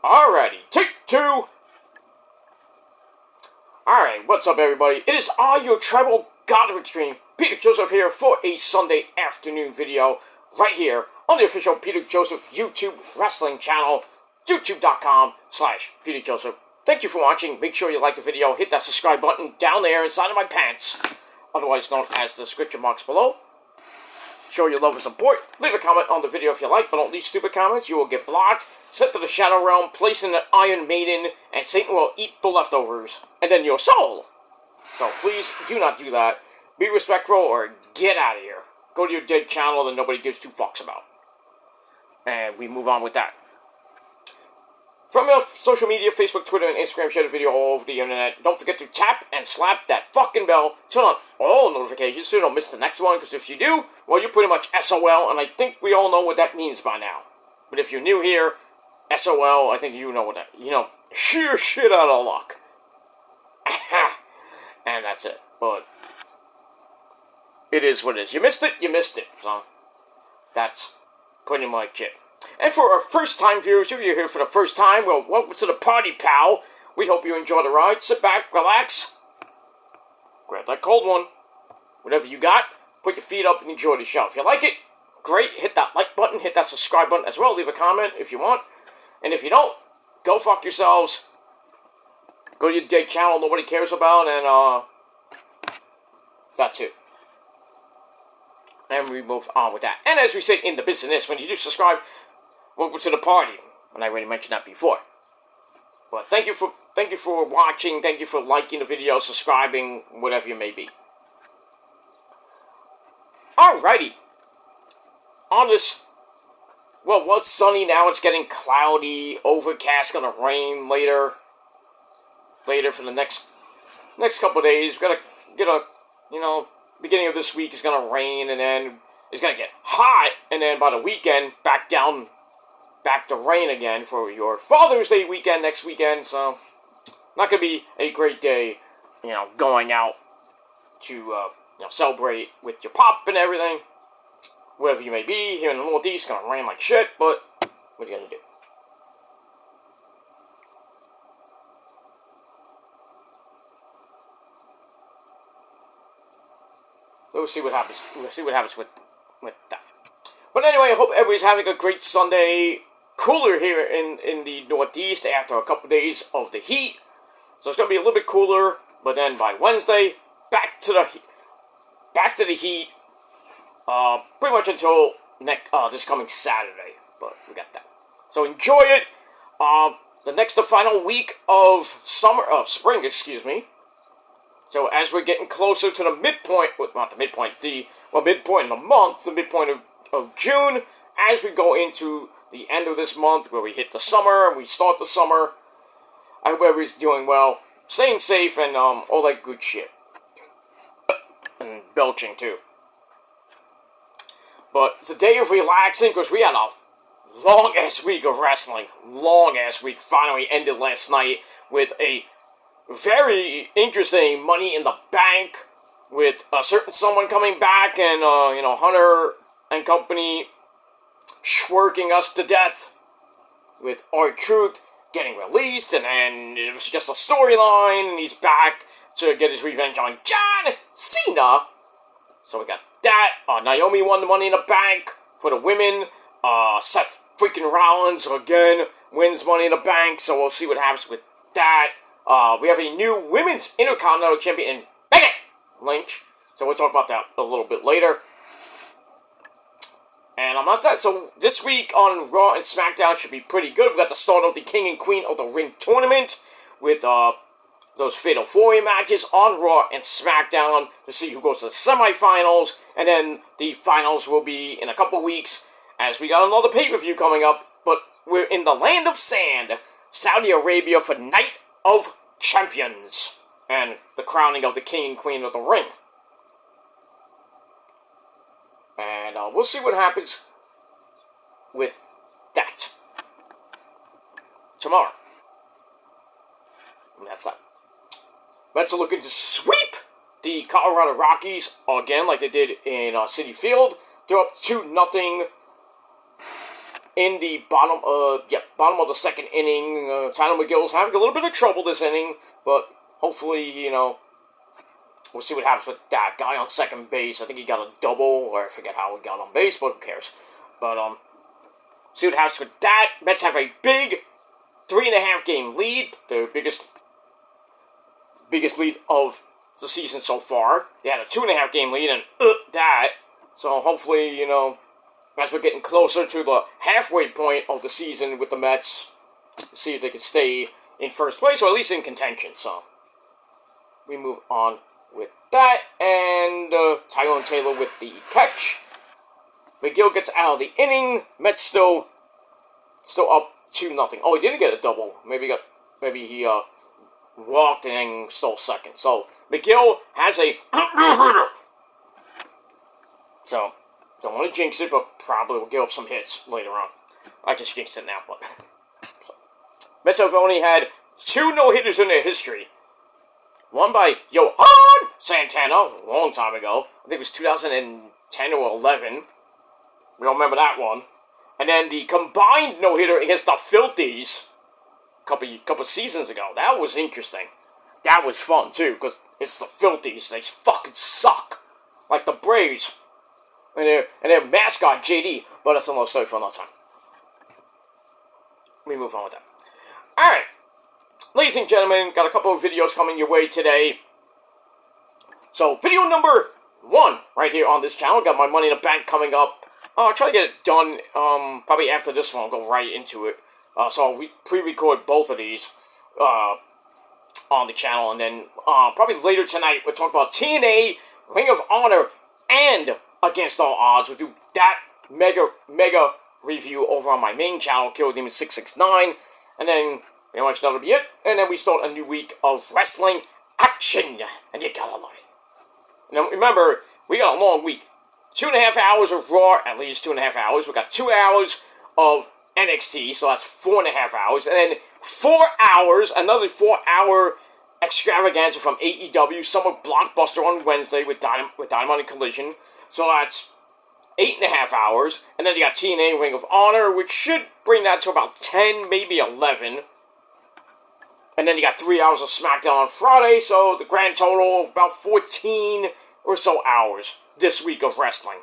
Alrighty, take two. Alright, what's up everybody? It is I, your tribal god of extreme, Peter Joseph here for a Sunday afternoon video right here on the official Peter Joseph YouTube wrestling channel, youtube.com/Peter Joseph. Thank you for watching. Make sure you like the video, hit that subscribe button down there inside of my pants, otherwise known as the description box below. Show your love and support. Leave a comment on the video if you like, but don't leave stupid comments. You will get blocked, sent to the Shadow Realm, placed in the Iron Maiden, and Satan will eat the leftovers, and then your soul. So please do not do that. Be respectful or get out of here. Go to your dead channel that nobody gives two fucks about. And we move on with that. From your social media, Facebook, Twitter, and Instagram, share the video all over the internet. Don't forget to tap and slap that fucking bell. Turn on all notifications so you don't miss the next one, because if you do, well, you're pretty much SOL, and I think we all know what that means by now. But if you're new here, SOL, I think you know what that, sheer shit out of luck. And that's it. But it is what it is. You missed it. So that's pretty much it. And for our first-time viewers, if you're here for the first time, well, welcome to the party, pal. We hope you enjoy the ride. Sit back, relax, grab that cold one, whatever you got, put your feet up and enjoy the show. If you like it, great. Hit that like button, hit that subscribe button as well. Leave a comment if you want. And if you don't, go fuck yourselves. Go to your dead channel nobody cares about, and that's it. And we move on with that. And as we say in the business, when you do subscribe, welcome to the party. And I already mentioned that before. But thank you for watching, thank you for liking the video, subscribing, whatever you may be. Alrighty. On this, well, was sunny, now it's getting cloudy, overcast, gonna rain later for the next couple of days. We're gonna get a, beginning of this week is going to rain, and then it's going to get hot, and then by the weekend, back to rain again for your Father's Day weekend next weekend, so not going to be a great day, going out to, celebrate with your pop and everything, wherever you may be. Here in the Northeast, it's going to rain like shit, but what are you going to do? So we'll see what happens. with that. But anyway, I hope everybody's having a great Sunday. Cooler here in the Northeast after a couple days of the heat. So it's going to be a little bit cooler. But then by Wednesday, back to the heat. Pretty much until this coming Saturday. But we got that. So enjoy it. The final week of spring, excuse me. So as we're getting closer to the midpoint, midpoint in the month, the midpoint of June, as we go into the end of this month, where we hit the summer, and we start the summer, I hope everybody's doing well, staying safe, and all that good shit. And belching, too. But it's a day of relaxing, because we had a long-ass week of wrestling. Long-ass week. Finally ended last night with a very interesting Money in the Bank, with a certain someone coming back, and Hunter and company shwerking us to death, with R-Truth getting released, and then it was just a storyline, and he's back to get his revenge on John Cena. So we got that. Naomi won the Money in the Bank for the women. Seth freaking Rollins again wins Money in the Bank, so we'll see what happens with that. We have a new Women's Intercontinental Champion, Becky Lynch. So we'll talk about that a little bit later. And I'm not sad. So this week on Raw and SmackDown should be pretty good. We got the start of the King and Queen of the Ring tournament with those Fatal 4-Way matches on Raw and SmackDown to see who goes to the semifinals. And then the finals will be in a couple weeks, as we got another pay-per-view coming up. But we're in the land of sand, Saudi Arabia, for Night of Champions and the crowning of the King and Queen of the Ring. And we'll see what happens with that tomorrow. And that's that. Mets are looking to sweep the Colorado Rockies again, like they did in Citi Field. They're up 2-0 in the bottom of the second inning. Tyler McGill's having a little bit of trouble this inning, but hopefully, we'll see what happens with that guy on second base. I think he got a double, or I forget how he got on base, but who cares? But, see what happens with that. Mets have a big 3.5 game lead, their biggest lead of the season so far. They had a 2.5 game lead, and that. So hopefully, as we're getting closer to the halfway point of the season with the Mets, see if they can stay in first place, or at least in contention. So we move on with that, and Tyrone Taylor with the catch. McGill gets out of the inning. Mets still up 2-0. Oh, he didn't get a double. Maybe he walked and stole second. So McGill has a so don't want to jinx it, but probably will give up some hits later on. I just jinxed it now, but so. Mets have only had 2 no-hitters in their history. One by Johan Santana a long time ago. I think it was 2010 or 11. We all remember that one. And then the combined no-hitter against the Phillies a couple seasons ago. That was interesting. That was fun, too, because it's the Phillies. They fucking suck. Like the Braves. And their mascot, JD. But that's another story for another time. Let me move on with that. Alright. Ladies and gentlemen, got a couple of videos coming your way today. So, video number 1 right here on this channel. Got my Money in the Bank coming up. I'll try to get it done, probably after this one. I'll go right into it. So I'll pre-record both of these on the channel. And then probably later tonight, we'll talk about TNA, Ring of Honor, and Against All Odds. We'll do that mega review over on my main channel, Killer Demon 669. And then, pretty much that'll be it. And then we start a new week of wrestling action. And you gotta love it. Now, remember, we got a long week. 2.5 hours of Raw, at least 2.5 hours. We got 2 hours of NXT, so that's 4.5 hours. And then 4 hours, another 4-hour extravaganza from AEW, Summer Blockbuster on Wednesday with Dynamite Collision. So that's 8.5 hours. And then you got TNA Ring of Honor, which should bring that to about 10, maybe 11. And then you got 3 hours of SmackDown on Friday, so the grand total of about 14 or so hours this week of wrestling.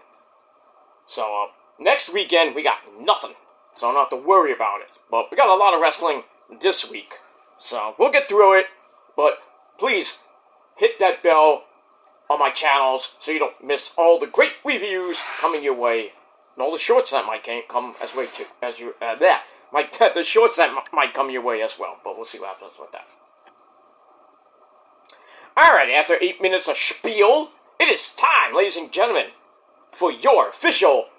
So, next weekend, we got nothing. So I don't have to worry about it. But we got a lot of wrestling this week. So, we'll get through it. But, please, hit that bell on my channels so you don't miss all the great reviews coming your way. And all the shorts that might come as way too. The shorts that might come your way as well. But we'll see what happens with that. Alright, after 8 minutes of spiel, it is time, ladies and gentlemen, for your official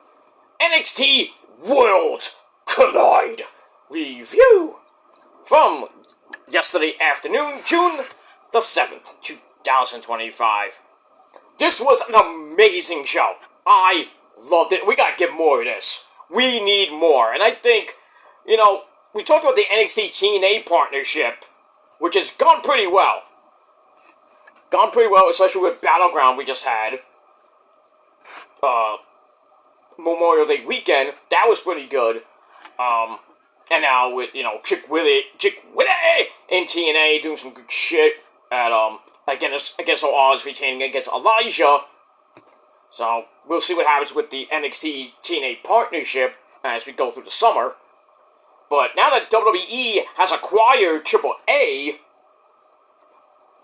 NXT World Collide review from yesterday afternoon, June the 7th, 2025. This was an amazing show. I loved it. We gotta get more of this. We need more. And I think, we talked about the NXT TNA partnership, which has gone pretty well. Especially with Battleground we just had. Memorial Day weekend. That was pretty good. And now with, Chick Willie in TNA doing some good shit at, against All Odds, retaining against Elijah. So, we'll see what happens with the NXT TNA partnership as we go through the summer. But now that WWE has acquired AAA,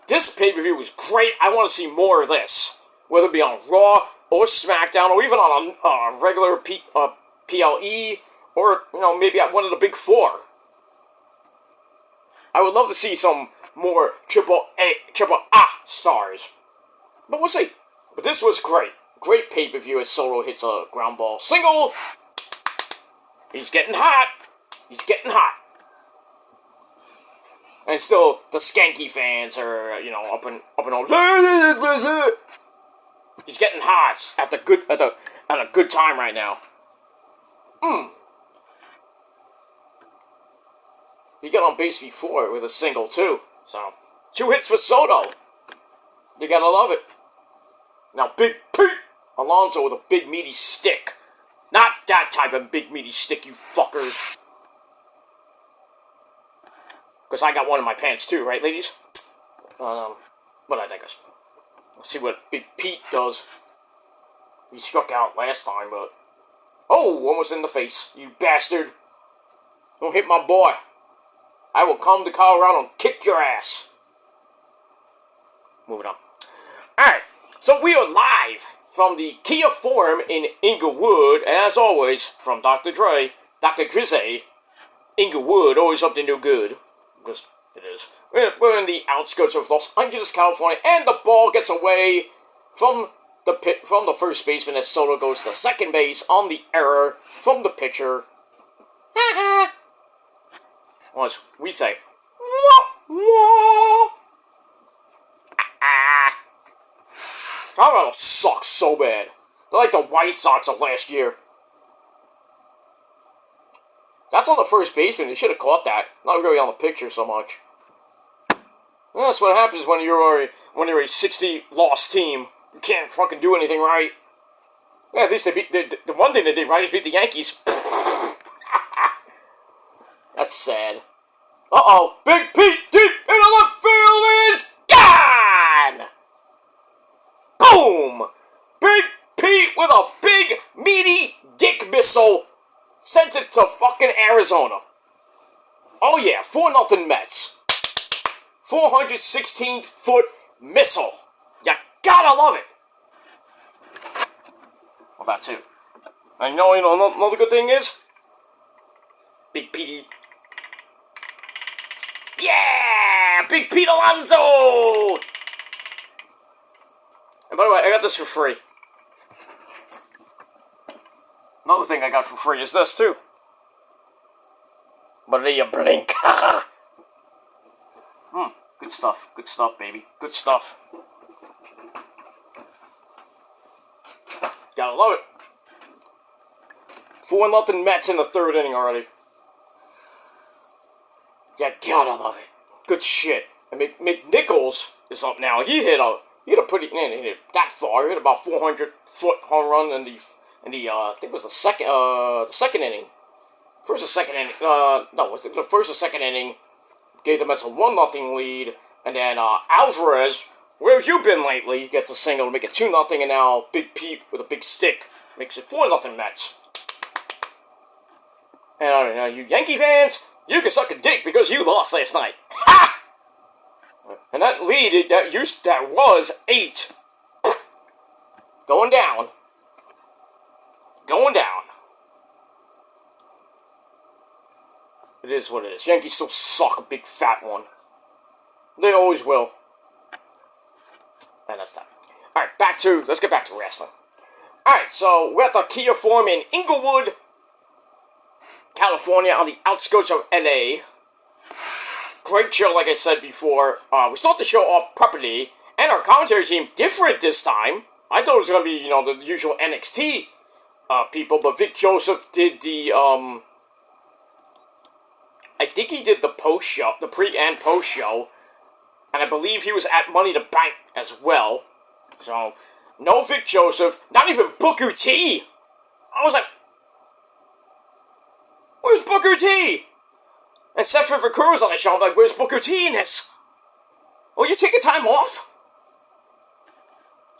this pay-per-view was great. I want to see more of this. Whether it be on Raw or SmackDown or even on a regular PLE or, maybe at one of the big 4. I would love to see some more triple A stars. But we'll see. But this was great. Great pay-per-view as Solo hits a ground ball single. He's getting hot. And still, the skanky fans are, up and all. He's getting hot at a good time right now. He got on base before with a single too. So 2 hits for Soto. You gotta love it. Now Big Pete Alonso with a big meaty stick Not that type of big meaty stick, you fuckers. Because I got one in my pants too, right, ladies? But I digress. Let's see what Big Pete does. He struck out last time, but... Oh, almost in the face, you bastard. Don't hit my boy. I will come to Colorado and kick your ass. Moving on. Alright, so we are live from the Kia Forum in Inglewood, and as always, from Dr. Dre, Dr. Drizzy, Inglewood, always up to no good. Because it is. We're in the outskirts of Los Angeles, California, and the ball gets away from the first baseman as Soto goes to second base on the error from the pitcher. Or as we say, wah, wah. Colorado sucks so bad. They're like the White Sox of last year. That's on the first baseman. They should have caught that. Not really on the pitcher so much. That's what happens when you're a 60-loss team. You can't fucking do anything right. Yeah, at least they beat the one thing they did right is beat the Yankees. That's sad. Uh-oh. Big Pete deep into the field is gone! Boom! Big Pete with a big, meaty dick missile sent it to fucking Arizona. Oh yeah, 4-0 Mets. 416-foot missile. You gotta love it. What about two? And you know, another good thing is? Big Petey. Yeah! Big Pete Alonso! And by the way, I got this for free. Another thing I got for free is this, too. Maria Blink. Good stuff. Good stuff, baby. Good stuff. Gotta love it. 4-0 Mets in the third inning already. You gotta love it. Good shit. And McNichols is up now. He hit a pretty, man, he hit it that far. He hit about 400-foot home run in the I think it was the second inning. First or second inning, no, it was the first or second inning. Gave the Mets a 1-0 lead. And then, Alvarez, where have you been lately? Gets a single to make it 2-0, and now Big Pete with a big stick makes it 4-0 Mets. And I don't know, you Yankee fans, you can suck a dick because you lost last night. Ha! And that lead, that was 8. Going down. Going down. It is what it is. Yankees still suck a big fat one. They always will. And that's that. Alright, let's get back to wrestling. Alright, so we're at the Kia Forum in Inglewood, California, on the outskirts of LA. Great show, like I said before. We start the show off properly, and our commentary team different this time. I thought it was going to be, the usual NXT people, but Vic Joseph did the, I think he did the post-show, the pre- and post-show, and I believe he was at Money to Bank as well. So, no Vic Joseph, not even Booker T. I was like, where's Booker T? And Seth Rivera was on the show. I'm like, where's Booker T in this? Oh, you taking time off?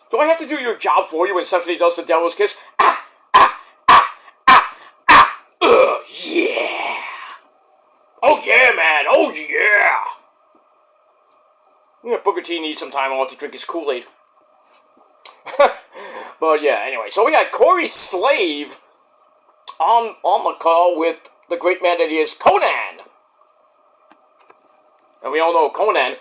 Do I have to do your job for you when Stephanie does the Devil's Kiss? Yeah. Oh yeah, man. Oh yeah. Yeah, Booker T needs some time off to drink his Kool-Aid. But yeah, anyway. So we had Corey Slave on the call with the great man that he is, Conan. And we all know Conan.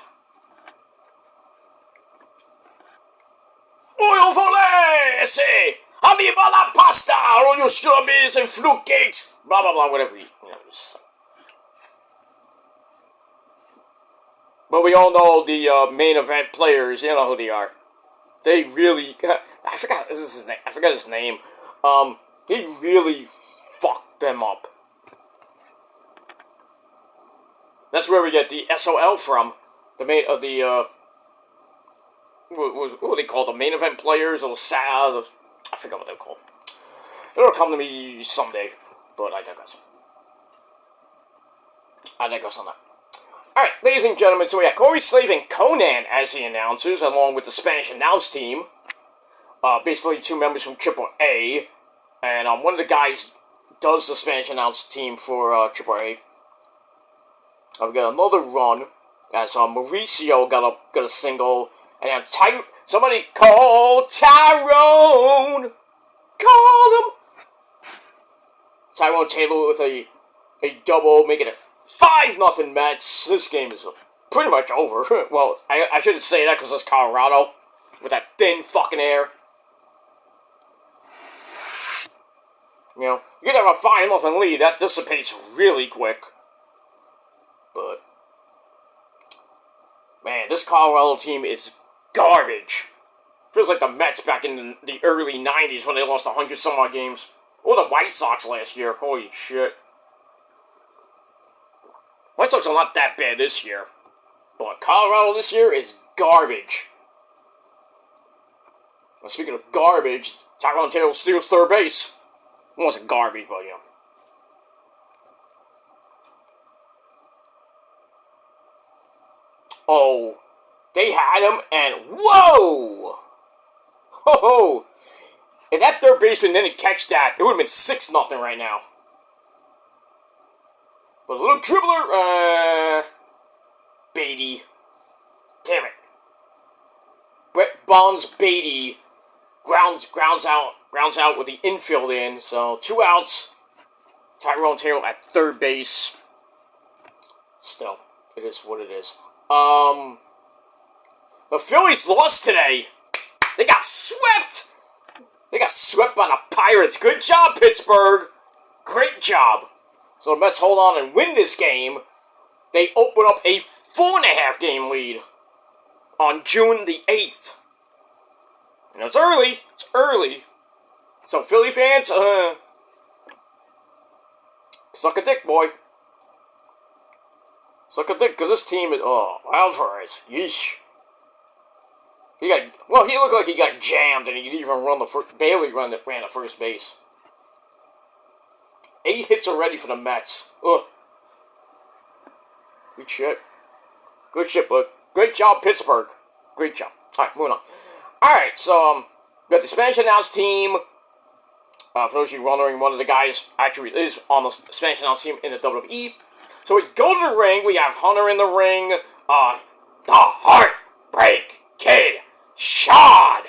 Oil for less! Habiba la pasta! All your strawberries and fruitcakes! Blah, blah, blah, whatever you know. But we all know the main event players. You know who they are. They really... I forgot his name. He really fucked them up. That's where we get the SOL from. The main of the what do they call the main event players or the I forgot what they're called. It'll come to me someday, but I digress. I digress on that. Alright, ladies and gentlemen, so we have Corey Slave and Conan as the announcers, along with the Spanish announce team. Basically 2 members from AAA. And one of the guys does the Spanish announce team for AAA. We got another run as Mauricio got a single. And then somebody call Tyrone! Call him! Tyrone Taylor with a double, making it 5-0 Mets. This game is pretty much over. Well, I shouldn't say that because it's Colorado with that thin fucking air. You know, you can have a 5-0 lead. That dissipates really quick. But, man, this Colorado team is garbage. Feels like the Mets back in the early 90s when they lost 100-some-odd games. Or the White Sox last year. Holy shit. White Sox are not that bad this year. But Colorado this year is garbage. Well, speaking of garbage, Tyrone Taylor steals third base. It wasn't garbage, but, you know. Oh, they had him, and whoa! Ho ho! If that third baseman didn't catch that, it would have been 6-0 right now. But a little dribbler, Beatty. Damn it. Brett Bonds Beatty grounds out with the infield in, so 2 outs. Tyrone Taylor at third base. Still, it is what it is. The Phillies lost today. They got swept. They got swept by the Pirates. Good job, Pittsburgh. Great job. So the Mets hold on and win this game. They open up a 4.5 game lead on June the 8th. And it's early. It's early. So Philly fans, suck a dick, boy. Suck a dick, because this team is, Alvarez, yeesh. He looked like he got jammed, and he didn't even barely ran the first base. 8 hits already for the Mets. Ugh. Good shit. Good shit, bud. Great job, Pittsburgh. Great job. Alright, moving on. Alright, so, we got the Spanish announce team. For those of you wondering, one of the guys actually is on the Spanish announce team in the WWE. So we go to the ring. We have Hunter in the ring. The Heartbreak Kid, Shawn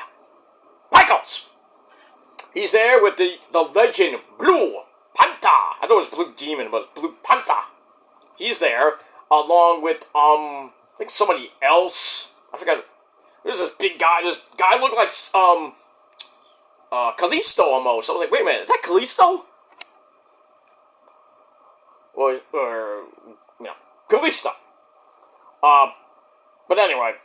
Michaels. He's there with the legend Blue Panther. I thought it was Blue Demon, but it's Blue Panther. He's there along with I think somebody else. I forgot. There's this big guy. This guy looked like Kalisto almost. I was like, wait a minute, is that Kalisto? Or you know, Kalisto. But anyway,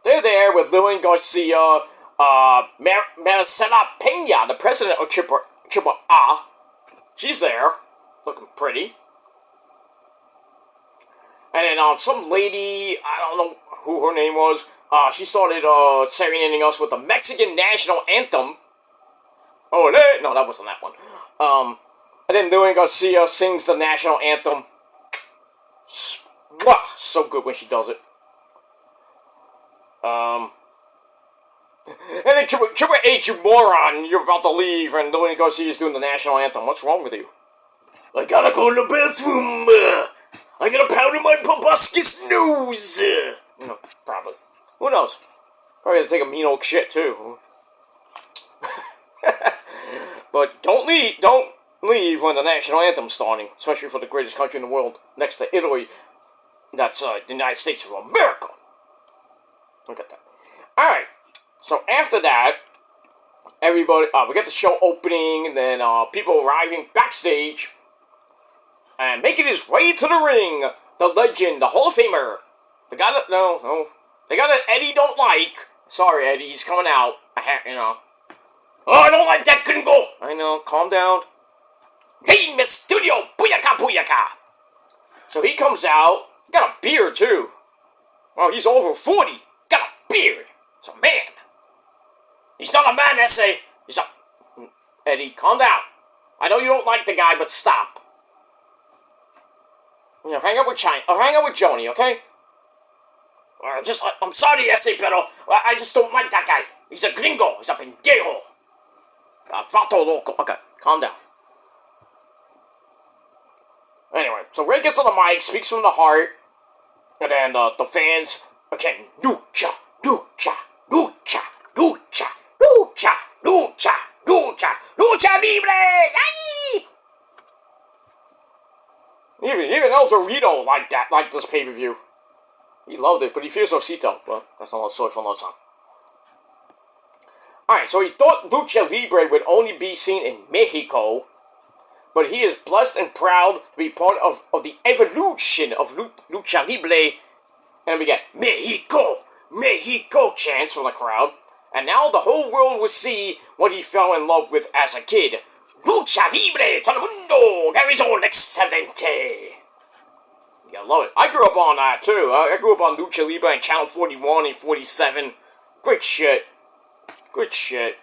they're there with Lillian Garcia, Maricela Pena, the president of Triple A. She's there, looking pretty. And then some lady, I don't know who her name was, she started serenading us with the Mexican national anthem. Oh, no, that wasn't that one. And then Lillian Garcia sings the national anthem. So good when she does it. And then Triple H, you moron, you're about to leave, and Lillian Garcia's doing the national anthem. What's wrong with you? I gotta go to the bathroom. I gotta powder my proboscis nose. No, probably. Who knows? Probably gonna take a mean old shit, too. But don't leave when the national anthem's starting, especially for the greatest country in the world, next to Italy. That's the United States of America. Look at that. Alright, so after that, everybody, we get the show opening, and then people arriving backstage, and making his way to the ring, the legend, the Hall of Famer, the guy that, the guy that Eddie don't like. Sorry, Eddie, he's coming out. Oh, I don't like that gringo. I know, calm down. Hey, Miss Studio, booyaka, booyaka. So he comes out, got a beard too. Well, he's over 40, got a beard. He's a man. He's not a man, essay. He's a... Eddie, calm down. I know you don't like the guy, but stop. You know, hang out with China, or hang out with Joni, okay? I'm sorry, ese, pero I just don't like that guy. He's a gringo. He's a pendejo. Vato loco. Okay, calm down. Anyway, so Ray gets on the mic, speaks from the heart, and then the fans are chanting, lucha, lucha, lucha, lucha, lucha, lucha, lucha, lucha libre! Yay! Even El Dorito liked this pay-per-view. He loved it, but he fears Osito. Well, that's another story for another time. Alright, so he thought Lucha Libre would only be seen in Mexico, but he is blessed and proud to be part of the evolution of Lucha Libre. And we get Mexico, Mexico chants from the crowd. And now the whole world will see what he fell in love with as a kid. Lucha Libre, todo el mundo, Garizon excelente. You gotta love it. I grew up on that too. I grew up on Lucha Libre and Channel 41 and 47. Great shit. Good shit.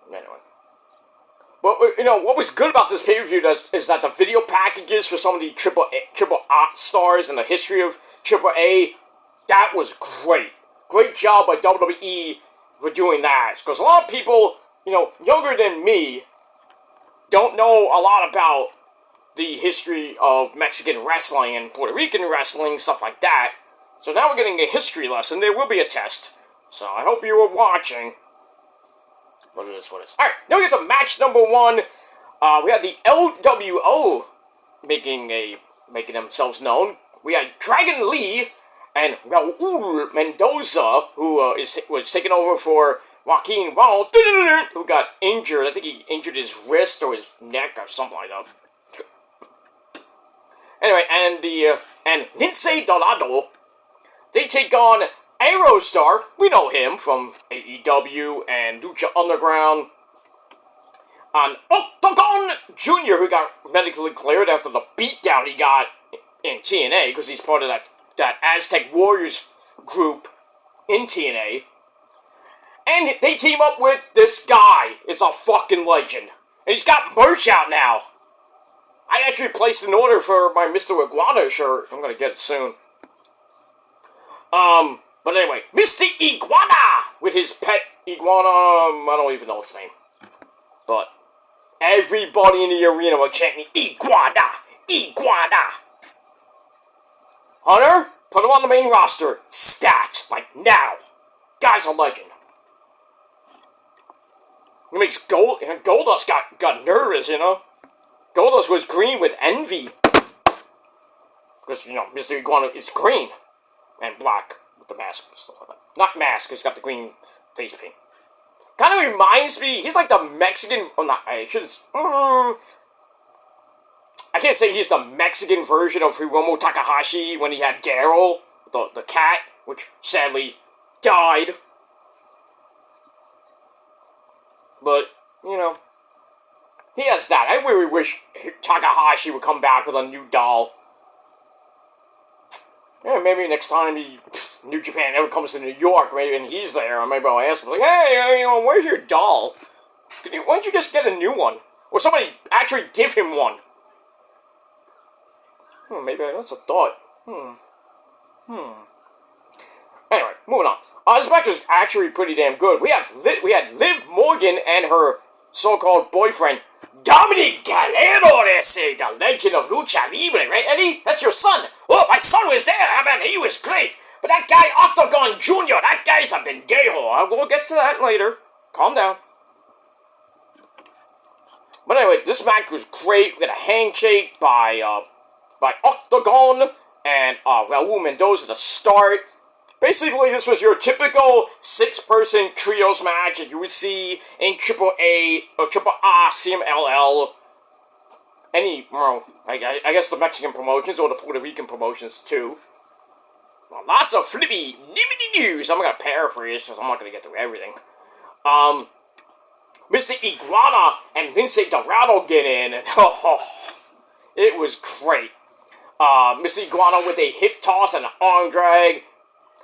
Anyway. But, you know, what was good about this pay-per-view is that the video packages for some of the Triple A stars in the history of Triple A, that was great. Great job by WWE for doing that. Because a lot of people, you know, younger than me, don't know a lot about the history of Mexican wrestling and Puerto Rican wrestling, stuff like that. So now we're getting a history lesson. There will be a test. So I hope you were watching. But it is what it is. Alright, now we get to match number 1. We had the LWO making themselves known. We had Dragon Lee and Raul Mendoza, who was taking over for Joaquin Wall, who got injured. I think he injured his wrist or his neck or something like that. Anyway, and Lince Dorado, they take on Aerostar. We know him from AEW and Lucha Underground. And Octagon Jr., who got medically cleared after the beatdown he got in TNA, because he's part of that Aztec Warriors group in TNA. And they team up with this guy. It's a fucking legend. And he's got merch out now. I actually placed an order for my Mr. Iguana shirt. I'm gonna get it soon. But anyway, Mr. Iguana with his pet iguana. I don't even know its name. But everybody in the arena were chanting, Iguana! Iguana! Hunter, put him on the main roster. Stat. Like, now. Guy's a legend. He makes Goldust got nervous, you know? Goldust was green with envy. Because, you know, Mr. Iguana is green. And black with the mask and stuff like that. Not mask, because he's got the green face paint. Kind of reminds me, he's like the Mexican, I can't say he's the Mexican version of Hiromu Takahashi when he had Daryl, the cat, which sadly died. But, you know, he has that. I really wish Takahashi would come back with a new doll. Yeah, maybe next time New Japan ever comes to New York, maybe, and he's there, or maybe I'll ask him, like, hey, you know, where's your doll? Why don't you just get a new one? Or somebody actually give him one. Maybe that's a thought. Anyway, moving on. This match was actually pretty damn good. We had Liv Morgan and her so-called boyfriend, Dominic Galero, they say, the legend of Lucha Libre, right, Eddie? That's your son. Oh, my son was there, man, he was great. But that guy, Octagon Jr., that guy's a pendejo. We'll get to that later. Calm down. But anyway, this match was great. We got a handshake by Octagon and Raul Mendoza to start. Basically, this was your typical 6-person trios match that you would see in Triple A or Triple A, CMLL. I guess the Mexican promotions or the Puerto Rican promotions too. Well, lots of flippy news. I'm gonna paraphrase because I'm not gonna get through everything. Mr. Iguana and Lince Dorado get in, and it was great. Mr. Iguana with a hip toss and an arm drag.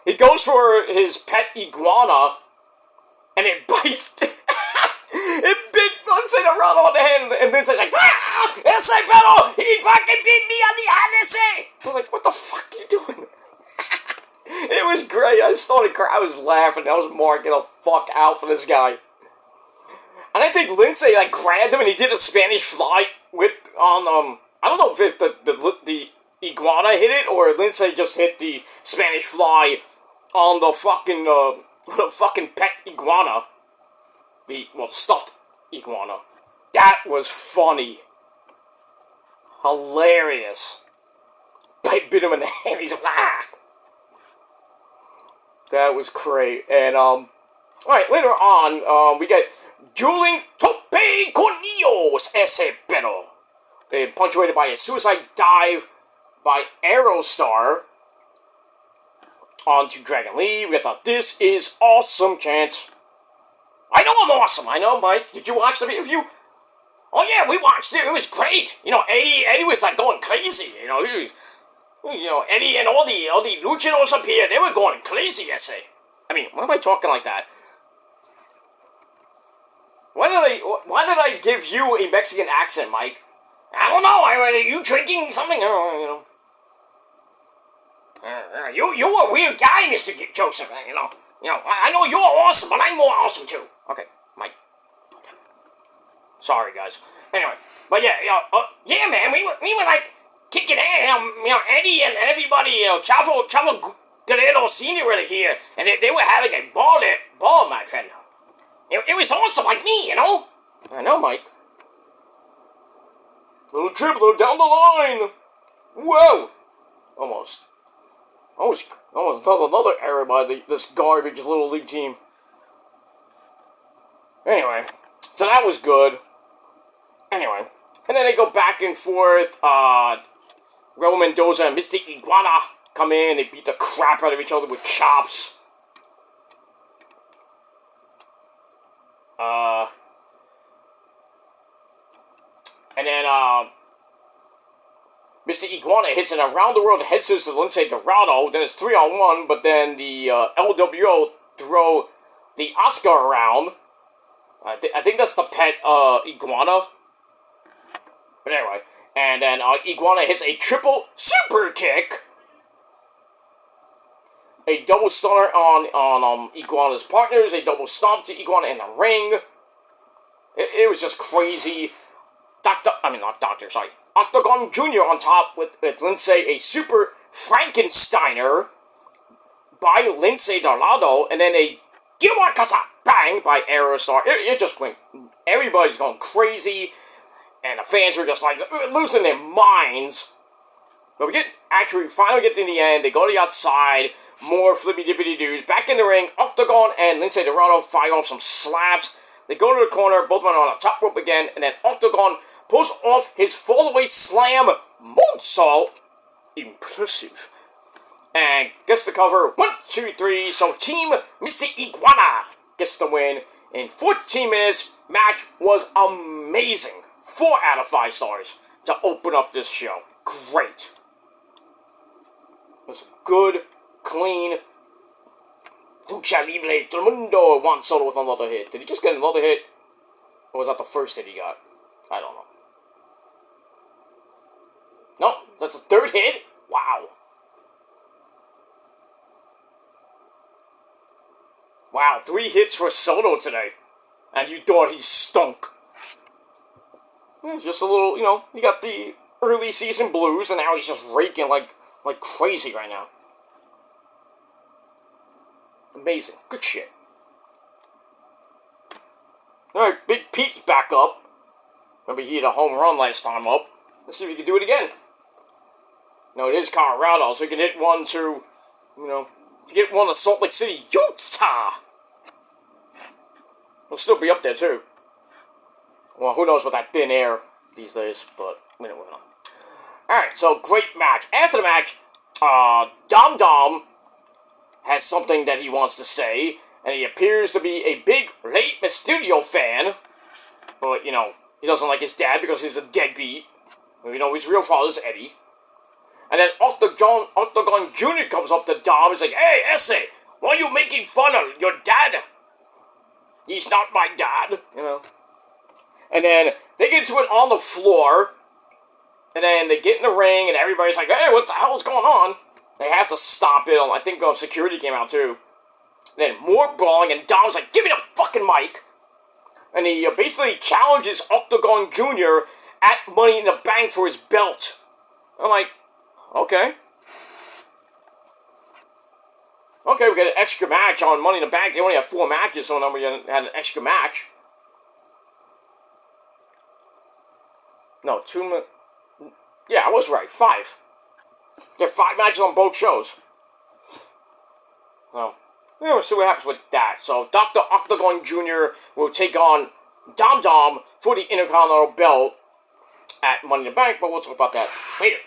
He goes for his pet iguana, and it bites. It bit Lince Dorado on the head, and Lince's like, ah! Ese pedo, he fucking beat me on the head, I was like, what the fuck are you doing? It was great. I started crying. I was laughing. I was marking the fuck out for this guy. And I think Lince like grabbed him and he did a Spanish fly with on I don't know if the iguana hit it or Lince just hit the Spanish fly on the fucking pet iguana. The stuffed iguana. That was funny. Hilarious. I bit him in the hand. He's like, ah. That was great. And, alright, later on, we get Dueling Tope Conillos Ese Pedo. Punctuated by a suicide dive by Aerostar onto Dragon Lee. We got the This Is Awesome chance. I know I'm awesome. I know, Mike. Did you watch the review? Oh, yeah, we watched it. It was great. You know, Eddie was, like, going crazy. You know, Eddie and all the luchadors up here, they were going crazy, I say. I mean, why am I talking like that? Why did I give you a Mexican accent, Mike? I don't know. Are you drinking something? You know. You're a weird guy, Mr. Joseph. You know. I know you're awesome, but I'm more awesome too. Okay, Mike. Sorry, guys. Anyway, but yeah, man, we were like kicking ass, Eddie and everybody, Chavo Guerrero Senior were here, and they were having a ball, my friend. It was awesome, like me, you know. I know, Mike. Little triplet down the line. Whoa! Almost another error by this garbage Little League team. Anyway, so that was good. Anyway, and then they go back and forth. Raul Mendoza and Mr. Iguana come in. They beat the crap out of each other with chops. And then, Mr. Iguana hits an around-the-world head scissors to Lince Dorado. Then it's 3-on-1, but then the LWO throw the Oscar around. I think that's the pet Iguana. But anyway, and then Iguana hits a triple super kick. A double stunner on Iguana's partners. A double stomp to Iguana in the ring. It was just crazy. Octagon Jr. on top with Lince, a super Frankensteiner by Lince Dorado, and then a Gilmore Casa bang by Aerostar. It just went, everybody's going crazy, and the fans were just like losing their minds. But we finally get to the end. They go to the outside, more flippy-dippity-doos. Back in the ring, Octagon and Lince Dorado fire off some slaps. They go to the corner, both men on the top rope again, and then Octagon pulls off his fall-away slam moonsault. Impressive. And gets the cover. 1, 2, 3. So Team Mr. Iguana gets the win. In 14 minutes, match was amazing. 4 out of 5 stars to open up this show. Great. It was good, clean Lucha Libre Telemundo Juan Soto with another hit. Did he just get another hit? Or was that the first hit he got? I don't know. No, that's the 3rd hit? Wow. Wow, 3 hits for Soto today. And you thought he stunk. It's just a little, he got the early season blues, and now he's just raking like crazy right now. Amazing. Good shit. Alright, Big Pete's back up. Remember he hit a home run last time up. Let's see if he can do it again. No, it is Colorado, so he can hit one to, if you get one to Salt Lake City, Utah. He'll still be up there, too. Well, who knows with that thin air these days, but we don't know. Alright, so great match. After the match, Dom Dom has something that he wants to say, and he appears to be a big Rey Mysterio fan, but, he doesn't like his dad because he's a deadbeat. His real father's Eddie. And then Octagon Jr. comes up to Dom and is like, hey, Esse, why are you making fun of your dad? He's not my dad, And then they get into it on the floor. And then they get in the ring, and everybody's like, hey, what the hell is going on? They have to stop it. I think security came out, too. And then more brawling, and Dom's like, give me the fucking mic. And he basically challenges Octagon Jr. at Money in the Bank for his belt. I'm like, okay. Okay, we got an extra match on Money in the Bank. They only have 4 matches, so then we had an extra match. No, 2... Yeah, I was right. 5. There are 5 matches on both shows. So, yeah, we'll see what happens with that. So, Dr. Octagon Jr. will take on Dom Dom for the Intercontinental belt at Money in the Bank, but we'll talk about that later.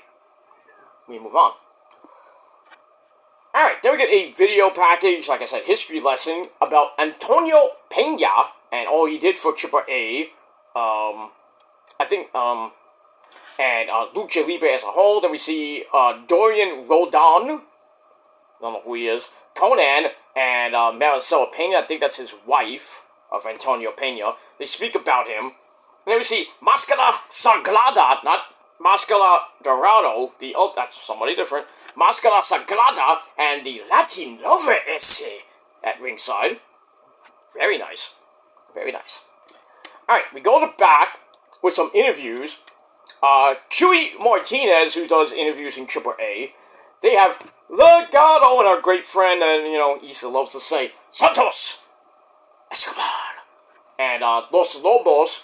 We move on. Alright, then we get a video package, like I said, history lesson about Antonio Peña and all he did for AAA. And Lucha Libre as a whole. Then we see Dorian Roldan, I don't know who he is, Conan, and Maricela Peña, I think that's his wife, of Antonio Peña. They speak about him. And then we see Máscara Sagrada, not Máscara Dorado, that's somebody different. Máscara Sagrada and the Latin Lover essay at ringside. Very nice. Very nice. Alright, we go to the back with some interviews. Chuy Martinez, who does interviews in AAA, they have Legado and our great friend, and, Issa loves to say, Santos Escobar. And, Los Lobos,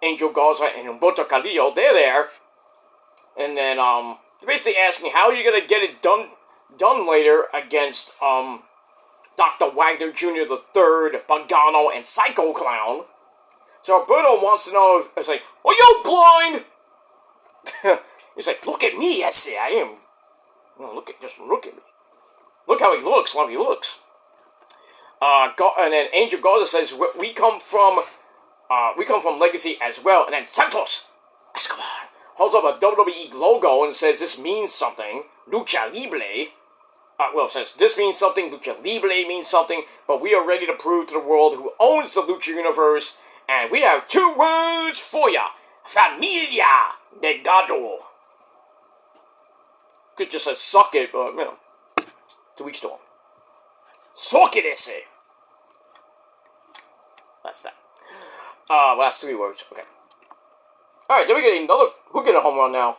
Angel Garza and Humberto Carrillo, they're there. And then, they're basically asking, how are you gonna get it done later against, Dr. Wagner Jr. III, Pagano, and Psycho Clown? So Alberto wants to know if, it's like, are you blind? He's like, look at me, I say, I am. Just look at me. Look how he looks, how he looks. And then Angel Garza says, we come from Legacy as well. And then Santos Escobar holds up a WWE logo and says, this means something. Lucha Libre. Says, this means something, Lucha Libre means something, but we are ready to prove to the world who owns the Lucha Universe, and we have 2 words for ya. Familia Legado. Could just say suck it, but, to each their own. Suck it, ese. That's that. That's 3 words, okay. Alright, then we get another, who get a home run now?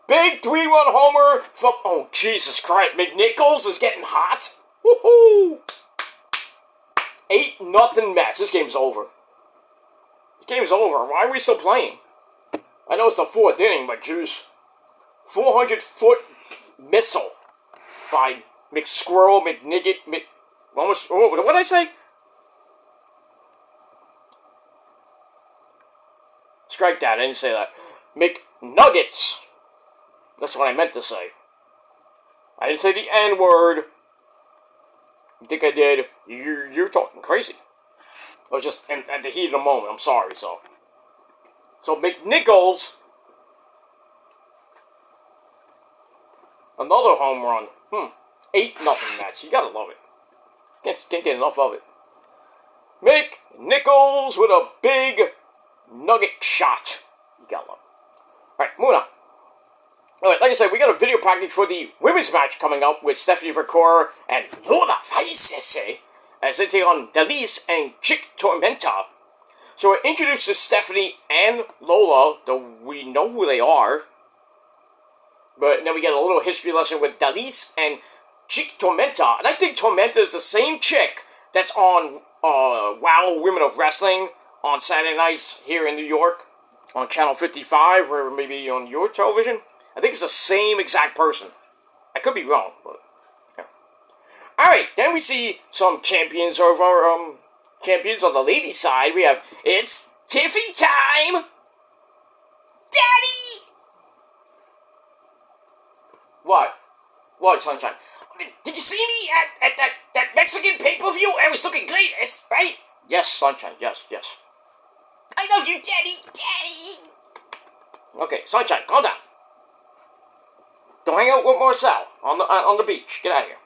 Big 3-run homer from, oh, Jesus Christ, McNichols is getting hot. Woohoo! 8-0 Mets. This game's over. This game's over. Why are we still playing? I know it's the 4th inning, but juice. 400-foot missile by McSquirrel, McNigget, what did I say? Strike that. I didn't say that. McNuggets. That's what I meant to say. I didn't say the N-word. You think I did? You're talking crazy. I was just at the heat of the moment. I'm sorry, So McNichols, another home run. 8-0 Mets. You gotta love it. Can't get enough of it. McNichols with a big nugget shot. You gotta love it. Alright, moving on. Alright, like I said, we got a video package for the women's match coming up with Stephanie Vercora and Lola Faisese as they take on Dalise and Chick Tormenta. So we're introduced to Stephanie and Lola, though we know who they are. But then we get a little history lesson with Dalise and Chick Tormenta. And I think Tormenta is the same chick that's on WoW Women of Wrestling on Saturday nights here in New York on Channel 55 or maybe on your television. I think it's the same exact person. I could be wrong, but yeah. Alright, then we see some champions of our champions on the ladies' side. We have It's Tiffy time! Daddy! What, Sunshine? Did you see me at that Mexican pay-per-view? I was looking great, right? Yes, Sunshine, yes. I love you, Daddy! Okay, Sunshine, calm down. Go hang out with Marcel on the beach. Get out of here.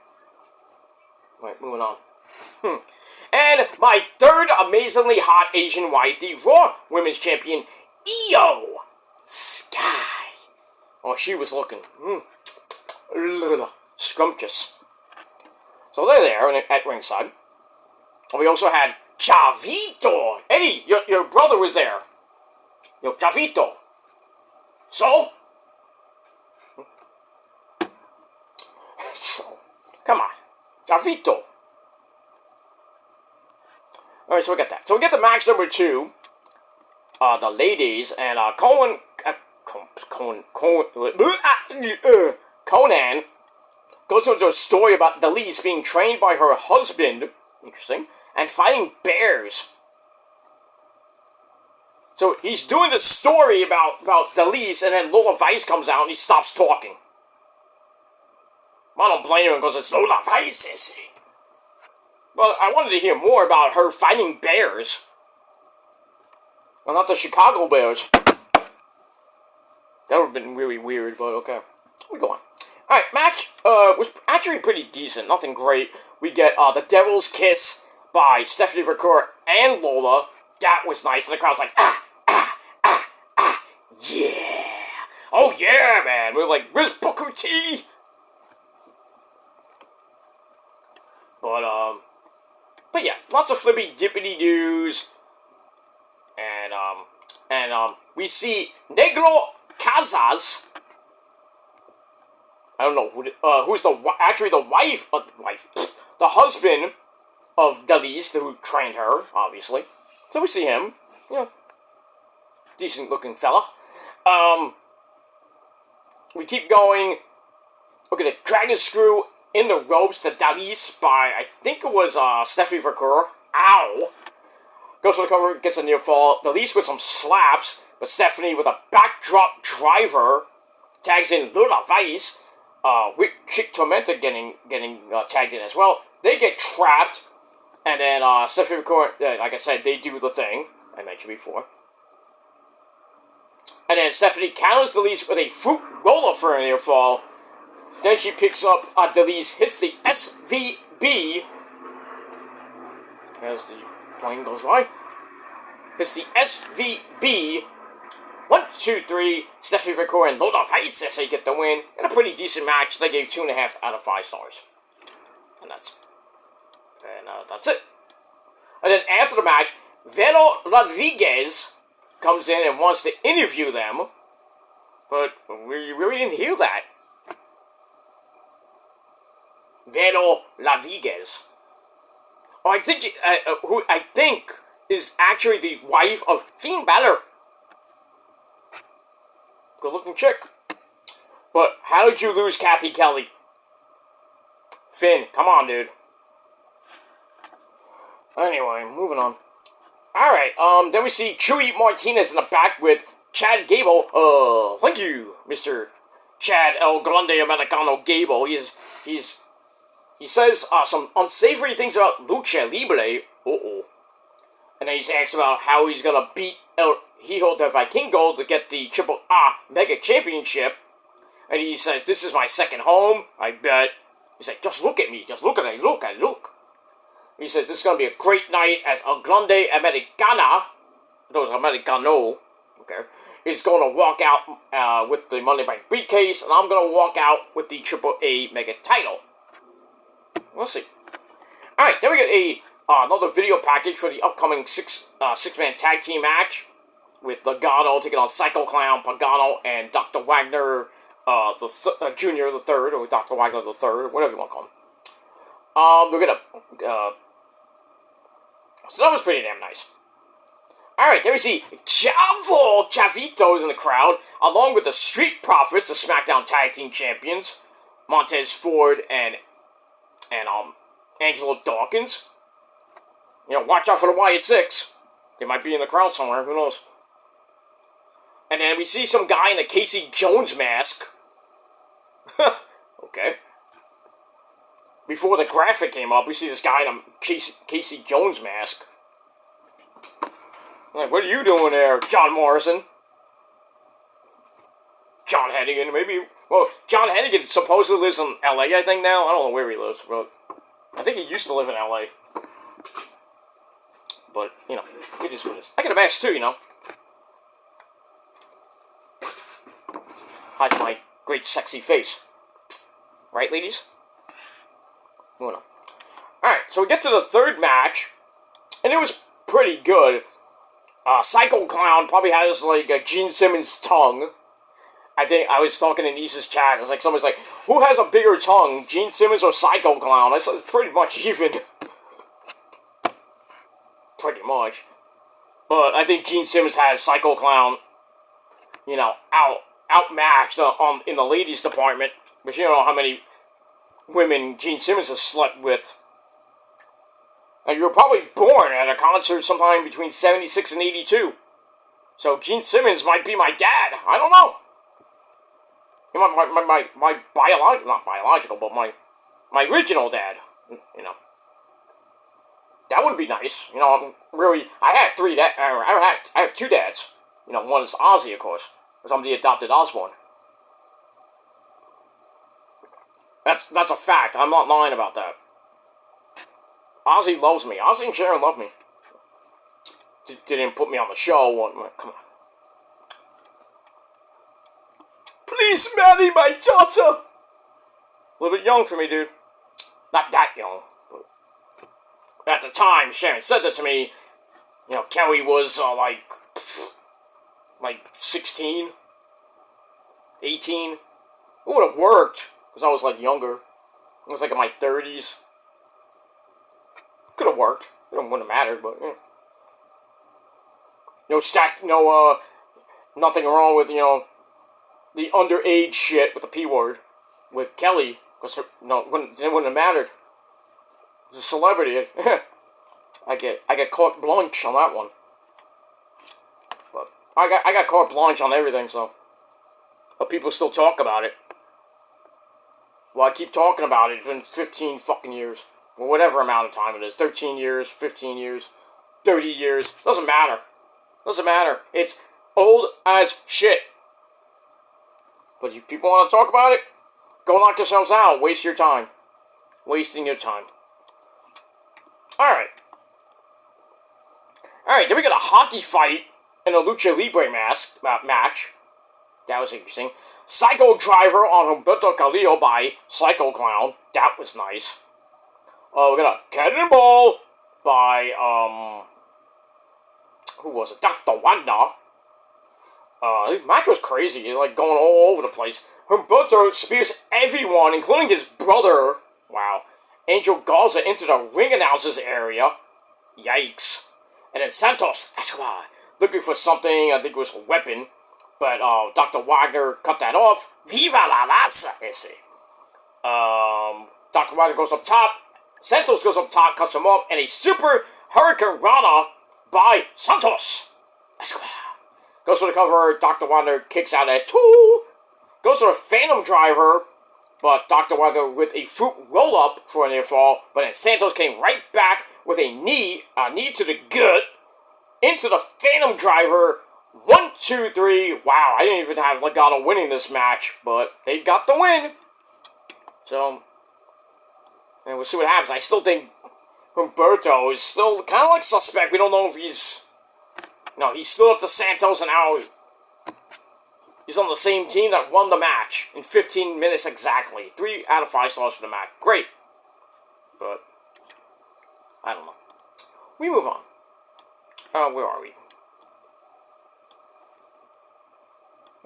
Right, moving on. And my third amazingly hot Asian wife, the Raw Women's Champion, Io Sky. Oh, she was looking scrumptious. So they're there at ringside. And we also had Chavito. Eddie, your brother was there. Chavito. So? So, come on. Chavito. Alright, so we got that. So we get to match number 2. The ladies, and Conan goes into a story about Dalise being trained by her husband, interesting, and fighting bears. So he's doing the story about Dalise, and then Lola Vice comes out and he stops talking. I don't blame him because it's Lola Vice, is he? But I wanted to hear more about her fighting bears. Well, not the Chicago Bears. That would have been really weird, but okay. We go on. Alright, match was actually pretty decent. Nothing great. We get the Devil's Kiss by Stephanie Vaquer and Lola. That was nice. And the crowd's like, yeah. Oh, yeah, man. We're like, where's Booker T? But yeah, lots of flippy dippity doos. And we see Negro Casas. I don't know who's the husband of Dalise, who trained her, obviously. So we see him, decent looking fella. We keep going. Okay, the Dragon Screw in the ropes to Dalise by, I think it was Stephanie Vaquer. Ow! Goes for the cover, gets a near fall. Dalise with some slaps, but Stephanie with a backdrop driver tags in Lola Vice. With Chick Tormenta getting tagged in as well. They get trapped, and then Stephanie Vaquer, like I said, they do the thing I mentioned before. And then Stephanie counters Dalise with a fruit roller for a near fall. Then she picks up Dalise, hits the SVB. As the plane goes by. Hits the SVB. 1, 2, 3. Stephanie Vaquer and Lola Vice as they get the win. In a pretty decent match. They gave 2.5 out of 5 stars. And that's it. And then after the match, Vero Rodriguez comes in and wants to interview them. But we really didn't hear that. Vero Rodriguez. Oh, who I think is actually the wife of Finn Balor. Good looking chick. But how did you lose Kathy Kelly? Finn, come on, dude. Anyway, moving on. Alright, then we see Chewy Martinez in the back with Chad Gable. Thank you, Mr. Chad El Grande Americano Gable. He says some unsavory things about Lucha Libre. And then he's asked about how he's gonna beat El Hijo de Vikingo to get the Triple A Mega Championship. And he says, this is my second home, I bet. He's like, just look at me, just look at me, look. He says, this is gonna be a great night as El Grande Americana, those Americano, okay, is gonna walk out with the Money Bank briefcase, and I'm gonna walk out with the Triple A Mega title. We'll see. Alright, then we get another video package for the upcoming six-man tag team match with Legado taking on Psycho Clown, Pagano, and Dr. Wagner Jr. the Third, or Dr. Wagner the Third, whatever you want to call him. We're gonna so that was pretty damn nice. Alright, then we see Chavito's in the crowd, along with the Street Profits, the SmackDown Tag Team Champions, Montez Ford and Angelo Dawkins. Watch out for the Wyatt Six. They might be in the crowd somewhere, who knows. And then we see some guy in a Casey Jones mask. Okay. Before the graphic came up, we see this guy in a Casey Jones mask. Like, what are you doing there, John Morrison? John Hennigan, maybe. Well, John Hennigan supposedly lives in LA, I think now. I don't know where he lives, but I think he used to live in LA. But, you know, it is what it is. I got a match too, you know. Hides my great sexy face. Right, ladies? Well, no. Alright, so we get to the third match, and it was pretty good. Psycho Clown probably has, like, a Gene Simmons tongue. I think I was talking in Isa's chat. It's like somebody's like, who has a bigger tongue, Gene Simmons or Psycho Clown? I said it's pretty much even. Pretty much. But I think Gene Simmons has Psycho Clown, you know, outmatched in the ladies department. But you don't know how many women Gene Simmons has slept with. And you were probably born at a concert sometime between 76 and 82. So Gene Simmons might be my dad. I don't know. My biological, not biological, but my original dad, you know. That would be nice, you know. Really, I have I have two dads. You know, one is Ozzy, of course, because I'm the adopted Osborne. That's a fact. I'm not lying about that. Ozzy loves me. Ozzy and Sharon love me. Didn't put me on the show. Come on. Please marry my daughter! A little bit young for me, dude. Not that young, but at the time Sharon said that to me, you know, Kelly was, like 16, 18. It would have worked, because I was, like, younger. I was, like, in my 30s. Could have worked. It wouldn't have mattered, but, you know. Nothing wrong with, you know, the underage shit with the P word with Kelly, because it wouldn't have mattered. It's a celebrity. I get carte blanche on that one. But I got carte blanche on everything, so. But people still talk about it. Well, I keep talking about it. It's been 15 fucking years. Or whatever amount of time it is. 13 years, 15 years, 30 years. Doesn't matter. Doesn't matter. It's old as shit. But if you people want to talk about it, go knock yourselves out. Waste your time. Wasting your time. Alright. Alright, then we got a hockey fight in a Lucha Libre match. That was interesting. Psycho Driver on Humberto Carrillo by Psycho Clown. That was nice. We got a Cannonball by, who was it? Dr. Wagner. His match was crazy, like going all over the place. Humberto spears everyone, including his brother, wow, Angel Garza, into the ring announcers area. Yikes. And then Santos Escobar, looking for something, I think it was a weapon, but Dr. Wagner cut that off. Viva la raza, ese. Dr. Wagner goes up top, Santos goes up top, cuts him off, and a Super Hurricane Rana by Santos Escobar. Goes for the cover, Dr. Wagner kicks out at 2. Goes for a Phantom Driver, but Dr. Wagner with a fruit roll-up for a near fall. But then Santos came right back with a knee to the gut, into the Phantom Driver. 1, 2, 3. Wow, I didn't even have Legado winning this match, but they got the win. So, and we'll see what happens. I still think Humberto is still kind of like suspect. We don't know if he's... No, he stood up to Santos, and now he's on the same team that won the match in 15 minutes exactly. 3 out of 5 stars for the match. Great. But, I don't know. We move on. Where are we?